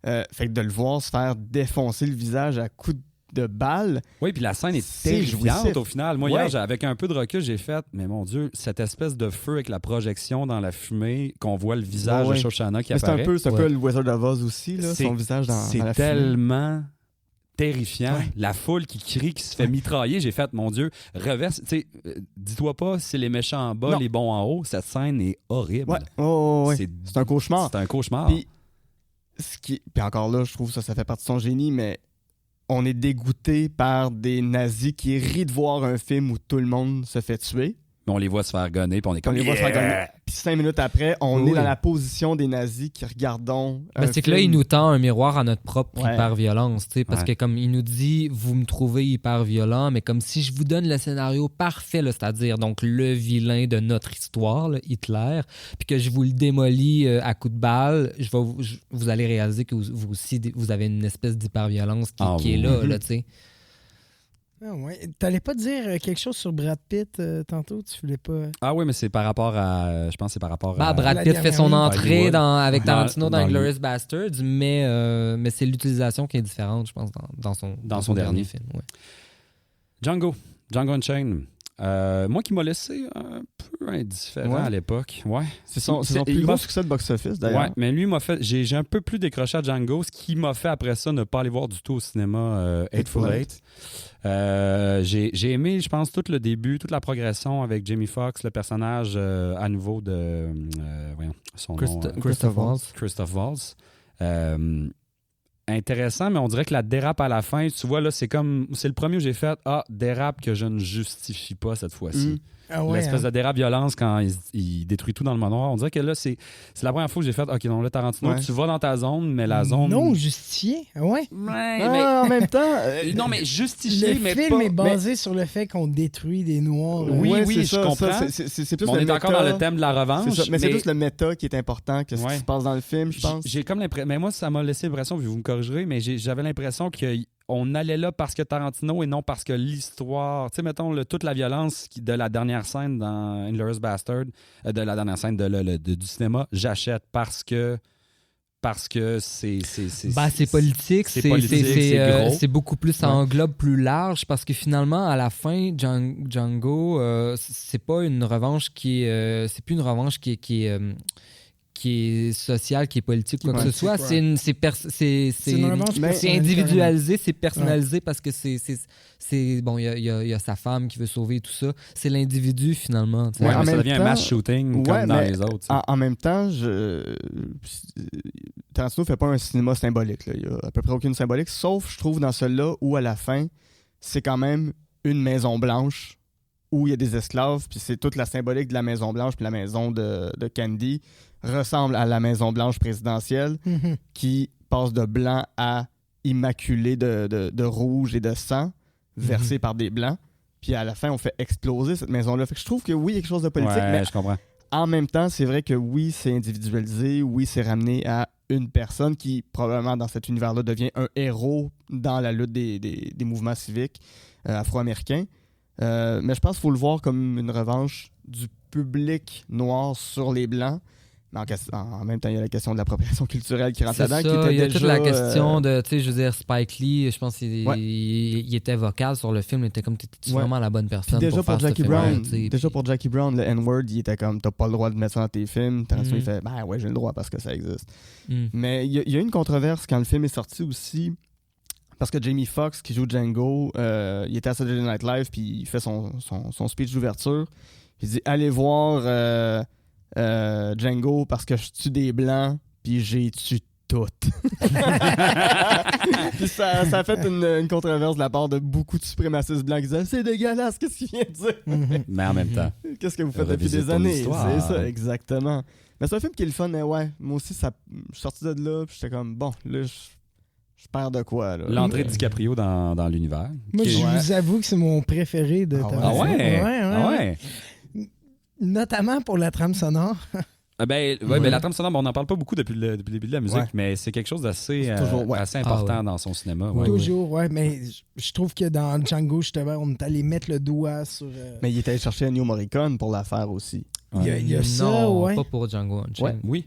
Fait que de le voir se faire défoncer le visage à coups de balles. Oui, puis la scène est terrifiante au final. Moi, hier, avec un peu de recul, j'ai fait, mais mon Dieu, cette espèce de feu avec la projection dans la fumée, qu'on voit le visage de Shoshana qui apparaît. C'est un peu le Wizard of Oz aussi, là, son visage dans la fumée. C'est tellement terrifiant. Ouais. La foule qui crie, qui se fait mitrailler. J'ai fait, mon Dieu, reverse. Dis-toi pas, c'est les méchants en bas, les bons en haut. Cette scène est horrible. Ouais. C'est un cauchemar. C'est un cauchemar. Puis encore là, je trouve ça fait partie de son génie, mais on est dégoûté par des nazis qui rient de voir un film où tout le monde se fait tuer. Mais on les voit se faire gonner, puis on est comme... Puis 5 minutes après, on est dans la position des nazis qui regardons c'est que là, il nous tend un miroir à notre propre hyper-violence, parce que comme il nous dit, vous me trouvez hyper-violent, mais comme si je vous donne le scénario parfait, là, c'est-à-dire donc le vilain de notre histoire, là, Hitler, puis que je vous le démolis à coups de balle, vous allez réaliser que vous aussi, vous avez une espèce d'hyper-violence qui est là, tu sais. Ah ouais. T'allais pas dire quelque chose sur Brad Pitt tantôt? Tu voulais pas... Ah oui, mais c'est par rapport à... Je pense que c'est par rapport à... Brad Pitt fait son entrée avec Tarantino dans Inglourious Basterds, mais c'est l'utilisation qui est différente, je pense, dans son dernier film. Ouais. Django Unchained. Moi qui m'a laissé un peu indifférent à l'époque. Ouais. C'est son plus gros succès de box-office, d'ailleurs. Ouais, mais lui m'a fait... J'ai un peu plus décroché à Django, ce qui m'a fait après ça ne pas aller voir du tout au cinéma Hateful Eight. J'ai aimé, je pense, tout le début, toute la progression avec Jamie Foxx, le personnage à nouveau de... son nom... Christoph Waltz. Christoph Waltz. intéressant, mais on dirait que la dérape à la fin, tu vois, là, c'est le premier où j'ai fait dérape que je ne justifie pas cette fois-ci. Ah ouais, L'espèce de dérape violence quand il détruit tout dans le manoir. On dirait que là, c'est la première fois que j'ai fait OK, non, là, Tarantino, tu vas dans ta zone, mais la zone. Non justifié. Ah ouais. En même temps. Non, mais justifié, Le mais film pas. est basé sur le fait qu'on détruit des Noirs. Oui, Ouais, oui, c'est je ça, comprends. ça, c'est plus On le est méta. encore dans le thème de la revanche. C'est ça, mais c'est plus le méta qui est important que ce qui se passe dans le film, je pense. J'ai comme l'impression. Mais moi, ça m'a laissé l'impression, puis vous me corrigerez, mais j'avais l'impression qu'on allait là parce que Tarantino et non parce que l'histoire. Tu sais, mettons, toute la violence de la dernière scène dans Inglourious Bastard, de la dernière scène du cinéma, j'achète parce que c'est. C'est politique, c'est politique, c'est gros. c'est beaucoup plus, ça englobe plus large parce que finalement, à la fin, Django, c'est pas une revanche c'est plus une revanche qui est sociale, qui est politique, quoi que ce soit. C'est individualisé, c'est personnalisé parce que bon, il y a sa femme qui veut sauver tout ça. C'est l'individu finalement. Ouais, mais ça devient un mass shooting comme dans les autres. En même temps, Tarantino fait pas un cinéma symbolique. Là. Il y a à peu près aucune symbolique, sauf, je trouve, dans celui-là où, à la fin, c'est quand même une Maison Blanche où il y a des esclaves, puis c'est toute la symbolique de la Maison Blanche, puis la maison de Candy ressemble à la Maison Blanche présidentielle qui passe de blanc à immaculé de rouge et de sang versé par des blancs. Puis à la fin, on fait exploser cette maison-là. Fait que je trouve que oui, il y a quelque chose de politique, mais je comprends. En même temps, c'est vrai que oui, c'est individualisé, oui, c'est ramené à une personne qui, probablement dans cet univers-là, devient un héros dans la lutte des mouvements civiques afro-américains. Mais je pense qu'il faut le voir comme une revanche du public noir sur les Blancs. Mais en même temps, il y a la question de l'appropriation culturelle qui rentre là-dedans. Il y a toute la question de, tu sais, je veux dire, Spike Lee, je pense qu'il était vocal sur le film, il était comme, t'es vraiment la bonne personne. Déjà pour Jackie Brown, pour Jackie Brown, le N-word, il était comme, t'as pas le droit de mettre ça dans tes films. Tarantino, il fait, ben ouais, j'ai le droit parce que ça existe. Mais il y a une controverse quand le film est sorti aussi. Parce que Jamie Foxx, qui joue Django, il était à Saturday Night Live, puis il fait son speech d'ouverture. Il dit, allez voir Django parce que je tue des Blancs, puis j'ai tué toutes. Puis ça a fait une controverse de la part de beaucoup de suprémacistes blancs qui disaient, c'est dégueulasse, qu'est-ce qu'il vient de dire? Mais en même temps, qu'est-ce que vous faites depuis des années? C'est ça, exactement. Mais c'est un film qui est le fun, mais ouais, moi aussi, je suis sorti de là, puis j'étais comme, bon, là, je perds de quoi, là? L'entrée de DiCaprio dans l'univers. Moi, je vous avoue que c'est mon préféré de Tarantino. Ah ouais? Notamment pour la trame sonore. Ben, la trame sonore, on n'en parle pas beaucoup depuis le début de la musique, mais c'est quelque chose d'assez important dans son cinéma. Toujours, mais je trouve que dans Django, justement, on est allé mettre le doigt sur... Mais il est allé chercher Ennio Morricone pour la faire aussi. Il y a ça, non, pas pour Django Unchained. Oui.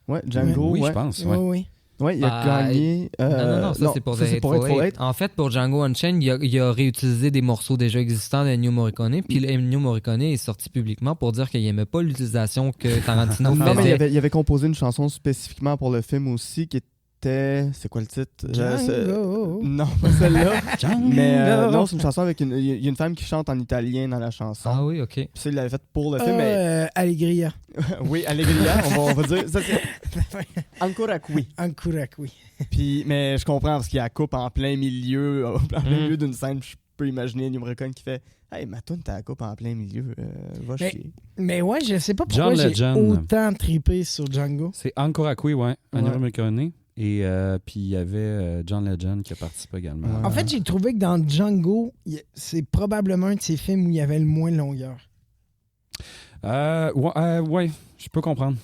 Ouais, Django, oui, je pense. Oui. Ouais, il a gagné. Non, ça c'est pour The Hateful Eight. En fait, pour Django Unchained, il a réutilisé des morceaux déjà existants d'Ennio Morricone. Puis Ennio Morricone est sorti publiquement pour dire qu'il n'aimait pas l'utilisation que Tarantino faisait. Non, mais il avait composé une chanson spécifiquement pour le film aussi qui était. C'est quoi le titre? Django. Non, pas celle-là. Mais non, c'est une chanson avec il y a une femme qui chante en italien dans la chanson. Ah oui, ok. Puis ça, il l'avait fait pour le film. Mais... Allegria. Oui, Allegria, on va dire. Ça, c'est... Ancora qui. Ancora qui. Puis, mais je comprends parce qu'il y a la coupe en plein milieu, d'une scène. Je peux imaginer Ennio Morricone qui fait hey, ma toune, t'as la coupe en plein milieu. Va chier. Mais ouais, je sais pas pourquoi j'ai autant trippé sur Django. C'est Ancora qui, Ennio Morricone. Et puis il y avait John Legend qui a participé également. En fait, j'ai trouvé que dans Django, c'est probablement un de ces films où il y avait le moins de longueur. Ouais, je peux comprendre.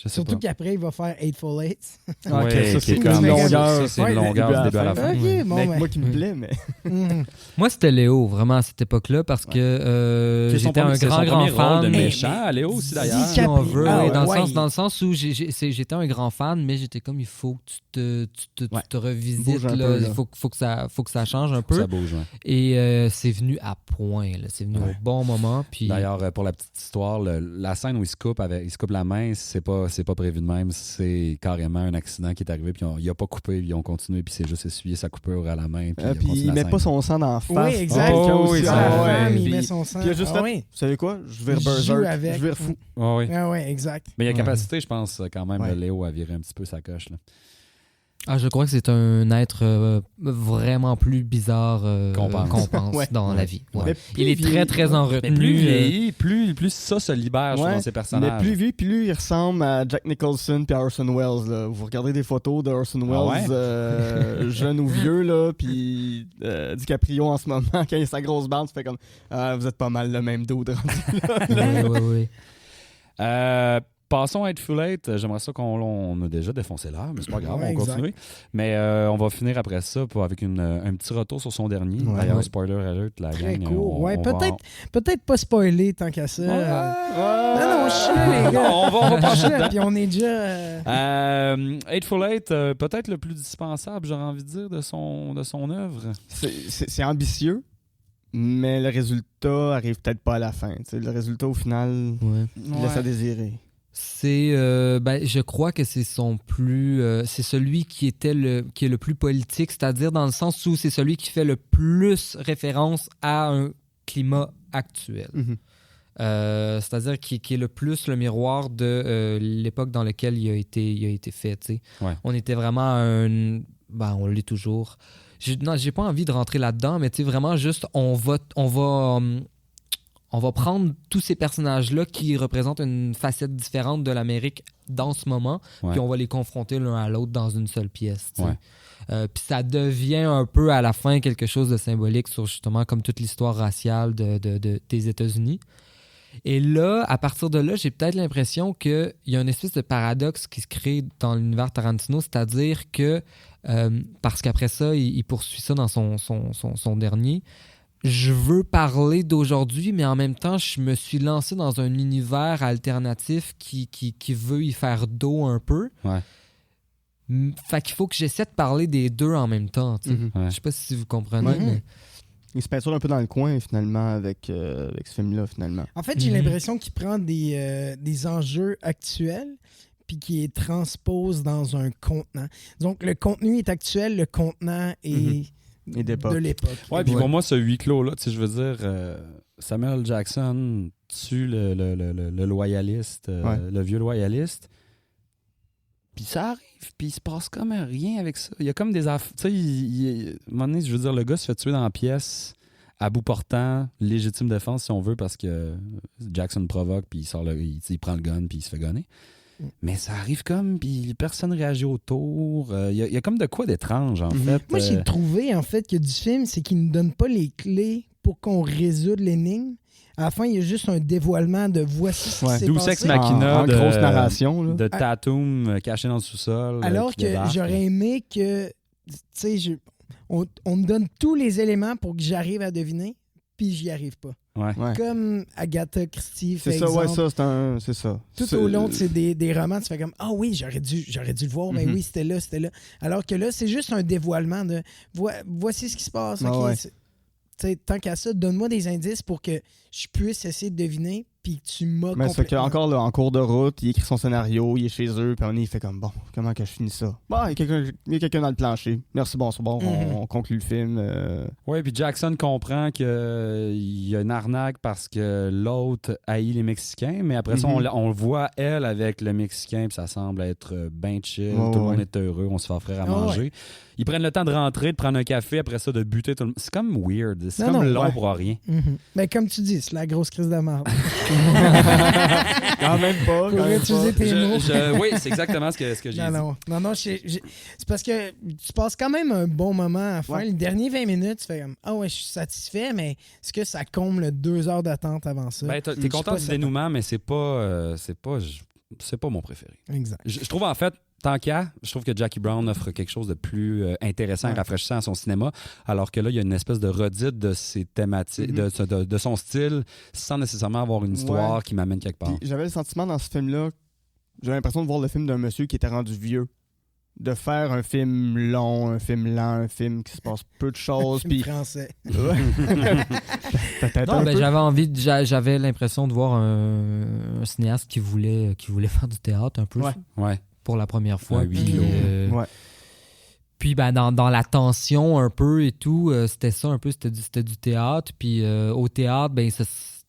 Surtout qu'après, il va faire Hateful Eight. Ça, c'est comme longueur. C'est une longueur du début à la fin. Moi qui me plaît, mais... Moi, c'était Léo, vraiment, à cette époque-là, parce que j'étais un grand fan. De méchant, Léo aussi, d'ailleurs. Si on veut, dans le sens où j'étais un grand fan, mais j'étais comme, il faut que tu te revisites. Il faut que ça change un peu. Ça bouge, Et c'est venu à point. C'est venu au bon moment. Puis... D'ailleurs, pour la petite histoire, la scène où il se coupe la main, c'est pas c'est pas prévu de même. C'est carrément un accident qui est arrivé, puis il a pas coupé, puis ils ont continué, puis c'est juste essuyé sa coupure à la main. Puis il met pas son sang dans la face. Oui, exact. oui, la ça, femme, il Puis- met son sang. Puis il a juste fait, oui. vous savez quoi? Je vire Il joue berserk, avec. je vire fou. Oui. Ah ouais, exact. Mais il y a capacité, je pense, quand même, Ouais. Léo, à virer un petit peu sa coche. Là. Ah, je crois que c'est un être vraiment plus bizarre Qu'on pense. Ouais. dans la vie. Ouais. Mais plus Il est très, très en Mais retenue. plus vieilli, plus ça se libère je trouve, Ouais, dans ses personnages. Mais plus vieux, puis lui, il ressemble à Jack Nicholson puis à Orson Welles. Là. Vous regardez des photos de Orson Welles, ouais? jeune ou vieux, là, puis DiCaprio en ce moment, quand il a sa grosse barbe, tu fais comme vous êtes pas mal le même dude rendu. Oui. Passons à Hateful Eight. J'aimerais ça on a déjà défoncé l'heure, mais c'est pas grave, Ouais, on exact. continue. Mais on va finir après ça avec un petit retour sur son dernier. Ouais. D'ailleurs, Ouais. spoiler alert, la Très gang. cool. Ouais, on va- peut-être pas spoiler tant qu'à ça. Non, je suis là, les gars. On va Je pencher suis là, dedans. puis on est déjà... Hateful Eight, peut-être le plus dispensable, j'aurais envie de dire, de son œuvre. C'est ambitieux, mais le résultat arrive peut-être pas à la fin. T'sais, le résultat, au final, il laisse à désirer. C'est, je crois que c'est c'est celui qui est le plus politique, c'est-à-dire dans le sens où c'est celui qui fait le plus référence à un climat actuel. C'est-à-dire qui est le plus le miroir de l'époque dans laquelle il a été fait. T'sais. Ouais. On était vraiment on l'est toujours. J'ai pas envie de rentrer là-dedans, mais vraiment juste on va prendre tous ces personnages-là qui représentent une facette différente de l'Amérique dans ce moment, Ouais. puis on va les confronter l'un à l'autre dans une seule pièce. Tu sais. Ouais. Puis ça devient un peu à la fin quelque chose de symbolique sur justement comme toute l'histoire raciale des États-Unis. Et là, à partir de là, j'ai peut-être l'impression qu'il y a une espèce de paradoxe qui se crée dans l'univers Tarantino, c'est-à-dire que, parce qu'après ça, il poursuit ça dans son dernier, je veux parler d'aujourd'hui, mais en même temps, je me suis lancé dans un univers alternatif qui veut y faire dos un peu. Ouais. Fait qu'il faut que j'essaie de parler des deux en même temps. Tu sais. Mhm. Ouais. Je sais pas si vous comprenez, Ouais. mais... Il se peinture un peu dans le coin, finalement, avec ce film-là, finalement. En fait, j'ai Mhm. l'impression qu'il prend des enjeux actuels puis qu'il les transpose dans un contenant. Donc, le contenu est actuel, le contenant est Et d'époque. de l'époque. Ouais, puis Ouais. pour moi, ce huis clos-là, tu sais, je veux dire, Samuel Jackson tue le loyaliste, Ouais. le vieux loyaliste. Puis ça arrive, puis il se passe comme rien avec ça. Il y a comme des affaires. Tu sais, à un moment donné, je veux dire, le gars se fait tuer dans la pièce à bout portant, légitime défense si on veut, parce que Jackson provoque, puis il prend le gun, puis il se fait gonner. Mais ça arrive comme, puis personne réagit autour. Il y a comme de quoi d'étrange, en fait. Moi, j'ai trouvé, en fait, que du film, c'est qu'il ne donne pas les clés pour qu'on résoudre l'énigme. À la fin, il y a juste un dévoilement de voici ce qui s'est Deus passé. Ex Machina En grosse narration. Là. de Tatum caché dans le sous-sol. Alors qui que débarque. j'aurais aimé que, tu sais, on me donne tous les éléments pour que j'arrive à deviner, puis j'y arrive pas. Ouais. Ouais. Comme Agatha Christie fait C'est ça, ouais, exemple. ça, c'est ça. Tout au long de des romans, tu fais comme ah oui, j'aurais dû le voir, mais Mhm. oui, c'était là. Alors que là, c'est juste un dévoilement de voici ce qui se passe. Ah ok, ouais. Tu sais, tant qu'à ça, donne-moi des indices pour que je puisse essayer de deviner, puis que tu m'as Mais c'est complètement. qu'encore là, en cours de route, il écrit son scénario, il est chez eux, puis il fait comme bon, comment que je finis ça? Bah, il y a quelqu'un dans le plancher. Merci, bon, c'est bon, on conclut le film. Oui, puis Jackson comprend qu'il y a une arnaque parce que l'autre haït les Mexicains, mais après ça, on le voit, elle, avec le Mexicain, puis ça semble être bien chill, Ouais, tout le ouais. monde est heureux, on se fait offrir à Ah, manger. ouais. Ils prennent le temps de rentrer, de prendre un café, après ça, de buter tout le monde. C'est comme weird, c'est Non, comme non, long ouais. pour rien. Mhm. Mais comme tu dis, c'est la grosse crise de merde. Quand même pas. Pour utiliser tes mots. Oui, c'est exactement ce que j'ai dit. Non, c'est parce que tu passes quand même un bon moment à la fin. Ouais. Les derniers 20 minutes, tu fais comme ah ouais, je suis satisfait, mais est-ce que ça comble 2 heures d'attente avant ça? Ben, Je t'es suis content pas du certain. dénouement, mais c'est pas mon préféré. Exact. Je trouve en fait, tant qu'à, je trouve que Jackie Brown offre quelque chose de plus intéressant et Ouais. rafraîchissant à son cinéma, alors que là, il y a une espèce de redite de ses thématiques, de son style, sans nécessairement avoir une histoire Ouais. qui m'amène quelque part. Puis j'avais le sentiment dans ce film-là, j'avais l'impression de voir le film d'un monsieur qui était rendu vieux. de faire un film long, un film lent, un film qui se passe peu de choses. Film Puis français. peut-être Non, un peu. j'avais l'impression de voir un cinéaste qui voulait faire du théâtre un peu Ouais. Ouais. pour la première fois. Un huis Puis, clos. Ouais. puis dans la tension un peu et tout, c'était ça un peu, c'était du théâtre. Puis au théâtre, ben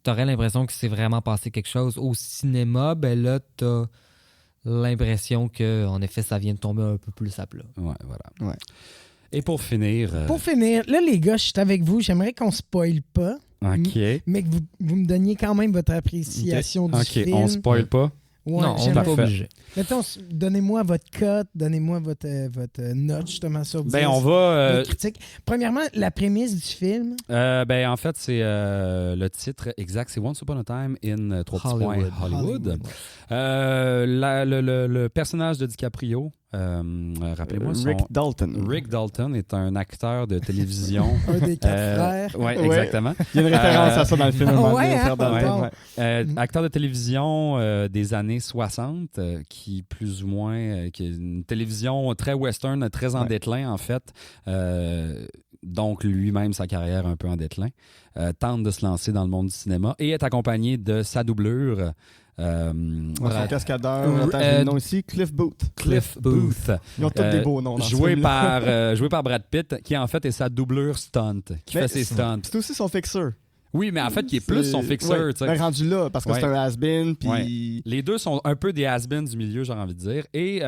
t'aurais l'impression que c'est vraiment passé quelque chose. Au cinéma, ben là, t'as l'impression que en effet, ça vient de tomber un peu plus à plat. Ouais, voilà. Ouais. Et pour finir... Pour finir, là, les gars, je suis avec vous. J'aimerais qu'on spoile pas, OK. mais que vous me donniez quand même votre appréciation du OK, film. on spoil pas. Ouais, non, on n'est j'aimerais- pas obligé. Mettons, donnez-moi votre cote, donnez-moi votre note justement sur 10. Ben, on va... votre critique. Premièrement, la prémisse du film. ben, en fait, c'est le titre exact. C'est Once Upon a Time in Hollywood. Le personnage de DiCaprio, rappelez-moi son... Rick Dalton. Rick Dalton est un acteur de télévision. Un des quatre frères. Oui, Ouais. exactement. Il y a une référence à ça dans le film. Ah un moment ouais, donné, hein? frère Dalton, Ouais. ouais. Acteur de télévision des années 60, qui plus ou moins, qui est une télévision très western, très en Ouais. déclin en fait. Donc lui-même, sa carrière un peu en déclin, tente de se lancer dans le monde du cinéma et est accompagné de sa doublure. Ouais, son cascadeur, attends, j'ai le nom ici, Cliff Booth. Cliff Booth, Ils ont tous des beaux noms. dans ce joué film-là. par Brad Pitt, qui en fait est sa doublure stunt, qui Mais fait ses stunts. C'est aussi son fixeur. Oui, mais en fait, qui est plus son fixeur. Ouais, tu sais. ben, rendu là, parce que Ouais. c'est un has-been, puis... Ouais. Les deux sont un peu des has-beens du milieu, j'ai envie de dire. Et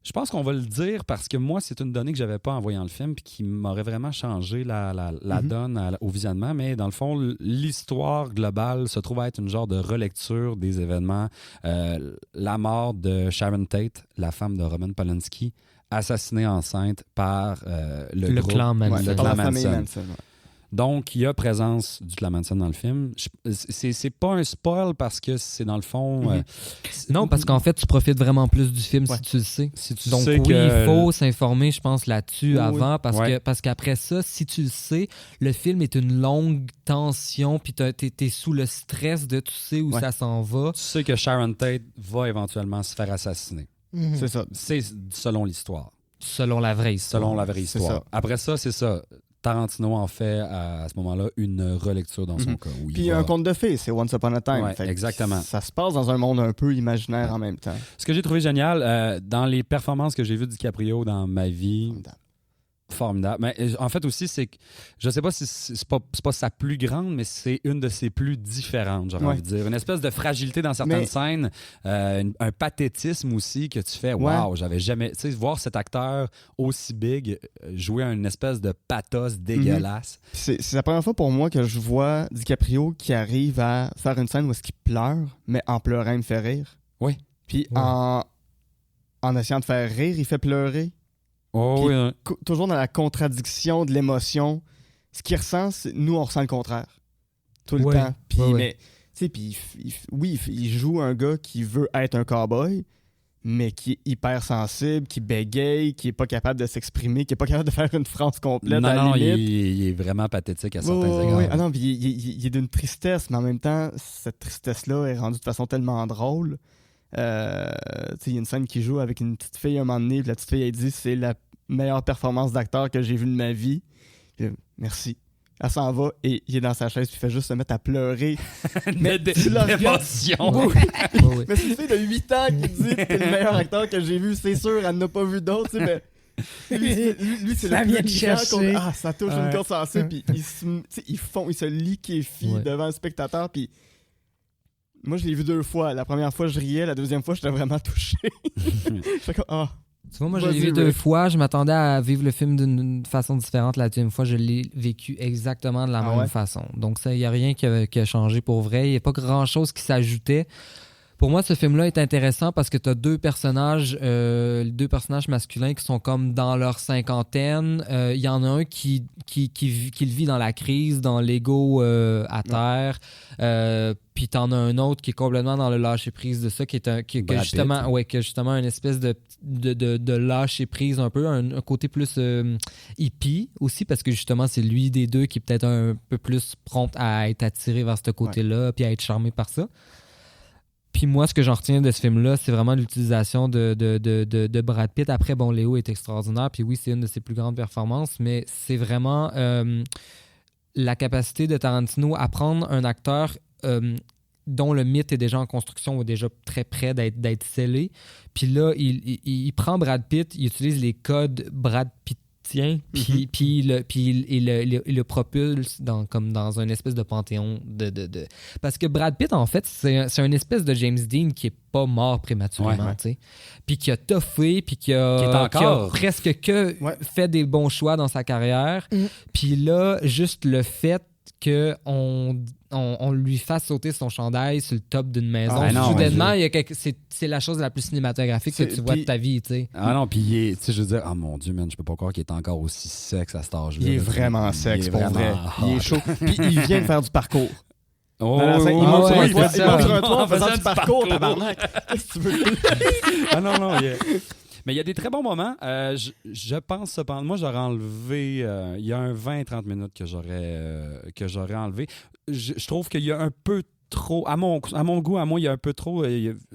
je pense qu'on va le dire parce que moi, c'est une donnée que j'avais pas en voyant le film puis qui m'aurait vraiment changé la Mhm. donne au visionnement. Mais dans le fond, l'histoire globale se trouve à être une genre de relecture des événements. La mort de Sharon Tate, la femme de Roman Polanski, assassinée enceinte par le groupe, clan Manson. Ouais, le par clan la famille Manson. Manson. Ouais. Donc, il y a présence du clan Manson dans le film. C'est pas un spoil parce que c'est dans le fond... Mhm. Non, parce qu'en fait, tu profites vraiment plus du film Ouais. si tu le sais. si tu Donc sais oui, que... il faut s'informer, je pense, là-dessus Oui, avant, Ouais. parce qu'après ça, si tu le sais, le film est une longue tension, puis t'es sous le stress de tu sais où Ouais. ça s'en va. Tu sais que Sharon Tate va éventuellement se faire assassiner. Mhm. C'est ça. C'est selon l'histoire. Selon la vraie histoire. Selon la vraie C'est histoire. ça. Après ça, c'est ça. Tarantino en fait à ce moment-là une relecture dans son Mhm. cas. Où il Puis va- un conte de fées, c'est Once Upon a Time. Ouais, Fait que exactement. Ça se passe dans un monde un peu imaginaire en même temps. Ce que j'ai trouvé génial, dans les performances que j'ai vues de DiCaprio dans ma vie, formidable. Mais en fait aussi, c'est que je sais pas si c'est pas sa plus grande, mais c'est une de ses plus différentes, j'aurais Ouais. envie de dire. Une espèce de fragilité dans certaines Mais- scènes, un pathétisme aussi que tu fais, Ouais. wow, j'avais jamais. Tu sais, voir cet acteur aussi big jouer une espèce de pathos dégueulasse. C'est la première fois pour moi que je vois DiCaprio qui arrive à faire une scène où est-ce qu'il pleure, mais en pleurant, il me fait rire. Oui. Puis Ouais. en essayant de faire rire, il fait pleurer. Oh, Puis- oui, hein. Toujours dans la contradiction de l'émotion. Ce qu'il ressent, nous, on ressent le contraire. Tout le Ouais. temps. Puis, Ouais, ouais. mais, tu sais, puis il joue un gars qui veut être un cowboy, mais qui est hyper sensible, qui bégaye, qui est pas capable de s'exprimer, qui est pas capable de faire une phrase complète Non, à la non, limite. il est vraiment pathétique à certains Ouais, égards. ouais. Ah non, puis il est d'une tristesse, mais en même temps, cette tristesse-là est rendue de façon tellement drôle. Tu sais, il y a une scène qui joue avec une petite fille un moment donné, puis la petite fille, elle dit c'est la meilleure performance d'acteur que j'ai vue de ma vie. Puis, merci. Elle s'en va et il est dans sa chaise, puis il fait juste se mettre à pleurer. Mais tu le regardes- d'émotion. Oui. Ouais, ouais. Mais c'est une fille de 8 ans qui dit que c'est le meilleur acteur que j'ai vu, c'est sûr, elle n'a pas vu d'autres, tu sais, mais lui, c'est Ça le vient plus de grand chercher. ça touche une Ouais. corde sensible, puis il se liquéfie Ouais. devant le spectateur, puis moi, je l'ai vu 2 fois. La première fois, je riais, la deuxième fois, j'étais vraiment touché. Je fais comme, Tu vois, moi, je l'ai Vas-y, vu 2 Rick. fois. Je m'attendais à vivre le film d'une façon différente. La deuxième fois, je l'ai vécu exactement de la Ah même ouais? façon. Donc, il n'y a rien qui a changé pour vrai. Il n'y a pas grand-chose qui s'ajoutait. Pour moi, ce film-là est intéressant parce que tu as deux personnages masculins qui sont comme dans leur cinquantaine. Il y en a un qui le vit dans la crise, dans l'ego à terre. Puis t'en as un autre qui est complètement dans le lâcher-prise de ça, qui a justement une espèce de lâcher-prise un peu, un côté plus hippie aussi, parce que justement, c'est lui des deux qui est peut-être un peu plus prompt à être attiré vers ce côté-là, puis à être charmé par ça. Puis moi, ce que j'en retiens de ce film-là, c'est vraiment l'utilisation de Brad Pitt. Après, bon, Léo est extraordinaire, puis oui, c'est une de ses plus grandes performances, mais c'est vraiment la capacité de Tarantino à prendre un acteur dont le mythe est déjà en construction ou déjà très près d'être scellé. Puis là, il prend Brad Pitt, il utilise les codes Brad Pittien, puis il le propulse comme dans une espèce de panthéon de... Parce que Brad Pitt, en fait, c'est une espèce de James Dean qui est pas mort prématurément, tu sais. Puis qui a toffé, puis qui a presque fait des bons choix dans sa carrière. Puis là, juste le fait qu'on lui fasse sauter son chandail sur le top d'une maison. Soudainement, c'est la chose la plus cinématographique que tu vois de ta vie, tu sais. Ah non, puis je veux dire, mon Dieu, man, je peux pas croire qu'il est encore aussi sexe à cet âge-là. Il est vraiment sexe, pour vrai. Il est chaud. Puis il vient de faire du parcours. Il monte sur un toit en faisant du parcours, tabarnak. Qu'est-ce que tu veux? Non. Mais il y a des très bons moments. Je pense cependant, moi j'aurais enlevé, il y a un 20-30 minutes que j'aurais enlevé. Je trouve qu'il y a un peu trop, à mon goût, il y a un peu trop,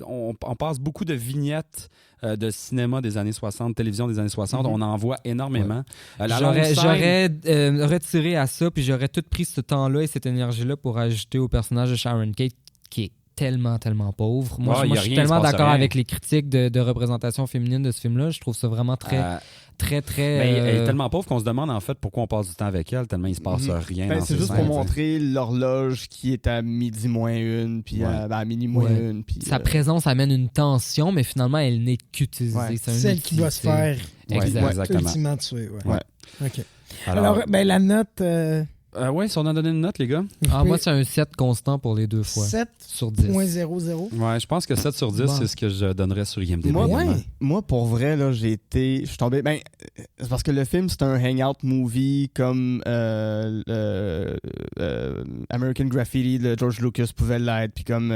on passe beaucoup de vignettes de cinéma des années 60, télévision des années 60, on en voit énormément. J'aurais retiré à ça, puis j'aurais tout pris ce temps-là et cette énergie-là pour ajouter au personnage de Sharon Tate, qui est tellement pauvre. Moi, je suis tellement d'accord avec les critiques de représentation féminine de ce film-là. Je trouve ça vraiment très... Elle est tellement pauvre qu'on se demande en fait pourquoi on passe du temps avec elle, tellement il se passe rien. C'est juste pour montrer l'horloge qui est à midi moins une, puis à minuit moins une. Puis, sa présence amène une tension, mais finalement, elle n'est qu'utilisée. C'est celle qui doit se faire ultimement tuer. OK. Alors, la note... si on a donné une note, les gars. Moi, c'est un 7 constant pour les deux fois. 7 sur 10. 7.00. Ouais, je pense que 7 sur 10, c'est ce que je donnerais sur IMDb. Moi, pour vrai, là, je suis tombé... c'est parce que le film, c'est un hangout movie comme American Graffiti de George Lucas pouvait l'être, puis comme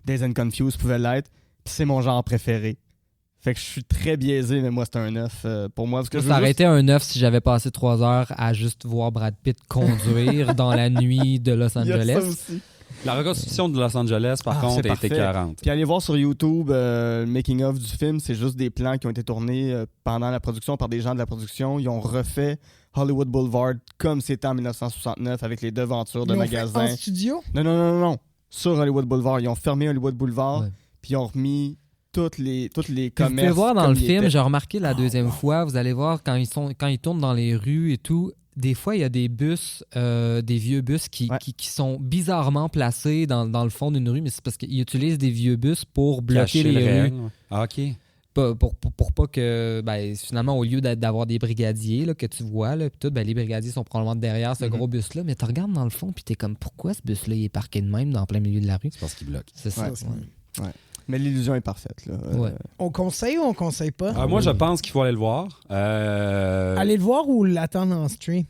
Dazed and Confused pouvait l'être. Puis c'est mon genre préféré. Fait que je suis très biaisé, mais moi, c'est un 9 pour moi. Parce que ça aurait été un 9 si j'avais passé 3 heures à juste voir Brad Pitt conduire dans la nuit de Los Angeles. Il y a ça aussi. La reconstruction de Los Angeles, par contre, est écœurante. Puis allez voir sur YouTube le making-of du film, c'est juste des plans qui ont été tournés pendant la production par des gens de la production. Ils ont refait Hollywood Boulevard comme c'était en 1969 avec les devantures de magasins. En studio? Non. Sur Hollywood Boulevard. Ils ont fermé Hollywood Boulevard, puis ils ont remis toutes les commerces. Vous pouvez voir dans le film, j'ai remarqué la deuxième fois, vous allez voir quand ils tournent dans les rues et tout, des fois il y a des bus, des vieux bus qui sont bizarrement placés dans le fond d'une rue, mais c'est parce qu'ils utilisent des vieux bus pour bloquer les rues. OK. Pour pas que, finalement, au lieu d'avoir des brigadiers là, que tu vois, là, tout, les brigadiers sont probablement derrière ce gros bus-là, mais tu regardes dans le fond puis t'es comme, pourquoi ce bus-là il est parqué de même dans plein milieu de la rue? C'est parce qu'il bloque. C'est ça. Ouais. Mais l'illusion est parfaite. Là. On conseille ou on conseille pas? Moi, je pense qu'il faut aller le voir. Aller le voir ou l'attendre en stream?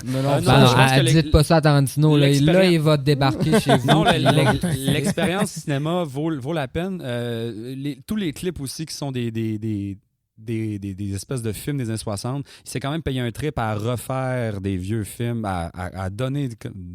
Dites pas ça à Tarantino. Là, il va débarquer chez vous. Non, l'expérience cinéma vaut la peine. Tous les clips aussi qui sont des espèces de films des années 60, il s'est quand même payé un trip à refaire des vieux films, à donner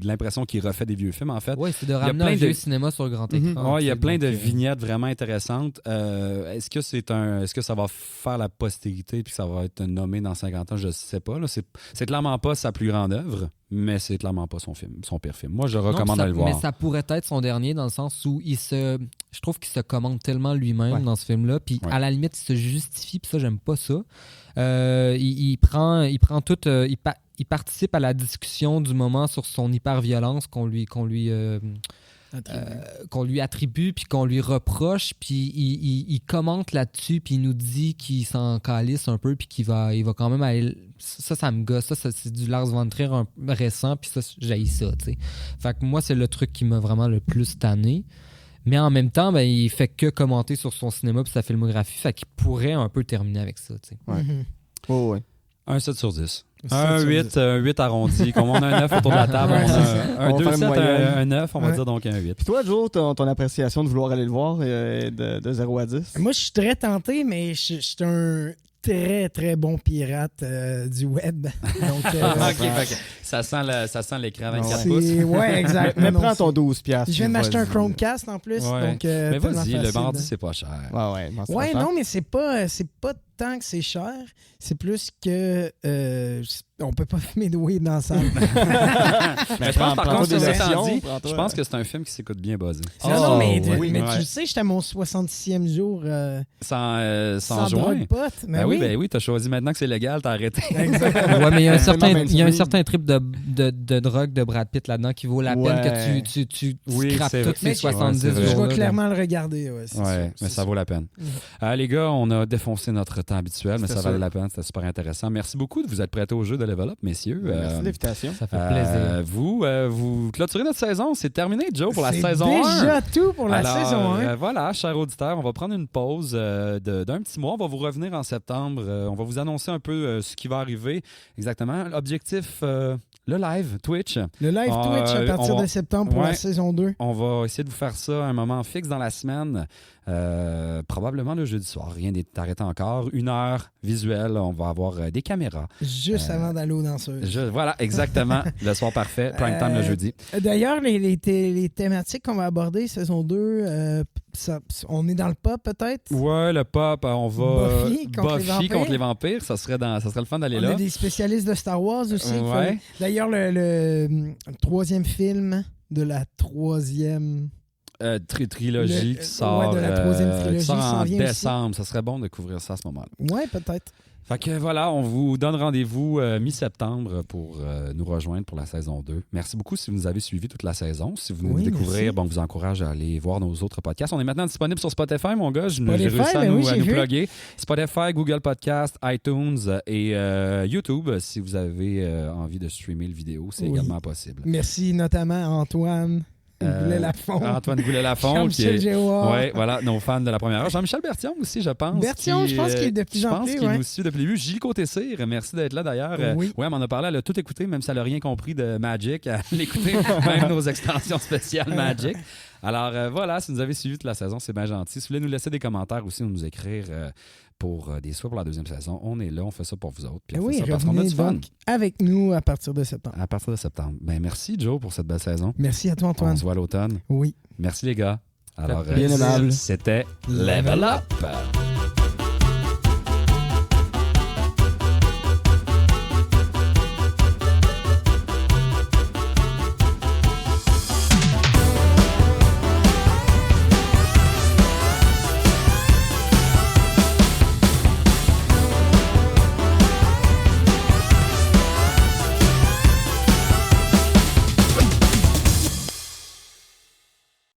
l'impression qu'il refait des vieux films, en fait. Oui, c'est de ramener un vieux cinéma sur le grand écran. Il y a plein de vignettes vraiment intéressantes. Est-ce que ça va faire la postérité puis que ça va être nommé dans 50 ans? Je ne sais pas. Là. C'est clairement pas sa plus grande œuvre, mais c'est clairement pas son pire film. Moi, je recommande d'aller le voir. Mais ça pourrait être son dernier dans le sens où je trouve qu'il se commande tellement lui-même dans ce film-là, puis à la limite, il se justifie, puis ça, j'aime pas ça. Il participe à la discussion du moment sur son hyper-violence qu'on lui attribue, puis qu'on lui reproche, puis il commente là-dessus, puis il nous dit qu'il s'en calisse un peu, puis il va quand même aller... Ça me gosse. Ça, c'est du Lars von Trier récent, puis ça, j'haïs ça, tu sais. Fait que moi, c'est le truc qui m'a vraiment le plus tanné. Mais en même temps, il fait que commenter sur son cinéma puis sa filmographie, fait qu'il pourrait un peu terminer avec ça, tu sais. Un 7 sur 10. Un 8 arrondi. Comme on a un 9 autour de la table, un 2, 7, un 9, on va dire donc un 8. Puis toi, Joe, ton appréciation de vouloir aller le voir de 0 à 10? Moi, je suis très tenté, mais je suis un très, très bon pirate du web. Donc, OK. Ça sent l'écran 24 Ouais. pouces. Ouais, exact. Mais Non, prends ton c'est- 12 piastres. Je viens de m'acheter un vas-y. Chromecast en plus. Ouais. Donc, Mais tellement vas-y, le facile, mardi, là. c'est pas cher. Ouais, non, c'est Ouais, pas cher. non, mais c'est pas tant que c'est cher. C'est plus que on peut pas fumer de weed dans la salle. Mais je pense, par prends-toi contre, des ceci étant versions, dit, prends-toi. je pense que c'est un film qui s'écoute bien buzzé. non, mais, oui. mais Ouais. tu sais, j'étais à mon 66e jour Sans joint. drogue pote. Ben oui, t'as choisi maintenant que c'est légal, t'as arrêté. Exactement. Ouais, mais il y a un Tellement certain, il y a un mainstream. certain trip de drogue de Brad Pitt là-dedans qui vaut la peine Ouais. que tu Oui, scrapes c'est tous vrai. ces Mais 70 ouais, c'est vrai. Je jours. vais clairement le regarder. Ouais, c'est Ouais, sûr, mais c'est ça sûr. vaut la peine. Mhm. Les gars, on a défoncé notre temps habituel, mais C'était ça valait sûr. la peine. C'était super intéressant. Merci beaucoup de vous être prêtés au jeu de Level Up, messieurs. Merci de l'invitation. Ça fait plaisir. Vous clôturez notre saison. C'est terminé, Joe, pour la C'est saison 1. déjà tout pour la Alors, saison 1. Voilà, chers auditeurs, on va prendre une pause d'un petit mois. On va vous revenir en septembre. On va vous annoncer un peu ce qui va arriver exactement. L'objectif, le live Twitch. Le live Twitch à partir on va- de septembre pour Ouais. la saison 2. On va essayer de vous faire ça à un moment fixe dans la semaine. Probablement le jeudi soir. Rien n'est arrêté encore. 1 heure visuelle. On va avoir des caméras. Juste avant d'aller aux danseuses. Voilà, exactement. Le soir parfait. Prime time le jeudi. D'ailleurs, les thématiques qu'on va aborder, saison 2, on est dans le pop peut-être? Ouais, le pop, on va. Buffy contre les vampires. Ça serait le fun d'aller On là. a des spécialistes de Star Wars aussi. Ouais. D'ailleurs, le troisième film de la troisième... Trilogie qui sort, de la troisième qui trilogie sort s'en en vient décembre. Ça serait bon de couvrir ça à ce moment-là. Ouais, peut-être. Fait que voilà, on vous donne rendez-vous mi-septembre pour nous rejoindre pour la saison 2. Merci beaucoup si vous nous avez suivis toute la saison. Si vous venez Oui, nous découvrir, merci. bon, on vous encourage à aller voir nos autres podcasts. On est maintenant disponible sur Spotify, mon gars. J'ai Spotify, réussi à ben oui, nous j'ai vu. plugger. Spotify, Google Podcast, iTunes et YouTube. Si vous avez envie de streamer le vidéo, c'est Oui. également possible. Merci notamment à Antoine Goulet-Lafont. Antoine Goulet-Lafont. Jean-Michel Géoard. Oui, voilà, nos fans de la première heure. Jean-Michel Bertillon aussi, je pense. Bertillon, je pense qu'il est de plus en plus, Je pense qu'il ouais. nous suit depuis le début. Gilles Côté-Cyr, merci d'être là d'ailleurs. Oui. Ouais, elle m'en a parlé, elle a tout écouté, même si elle n'a rien compris de Magic. Elle a écouté même nos extensions spéciales Magic. Alors voilà, si vous nous avez suivi toute la saison, c'est bien gentil. Si vous voulez nous laisser des commentaires aussi ou nous écrire pour des souhaits pour la deuxième saison, on est là, on fait ça pour vous autres. Puis on Oui, fait ça parce qu'on a revenez du fun. donc avec nous à partir de septembre. À partir de septembre. Ben, merci Joe pour cette belle saison. Merci à toi, On Antoine. se voit à l'automne. Oui. Merci les gars. Alors, Bien aimable. c'était Level Up.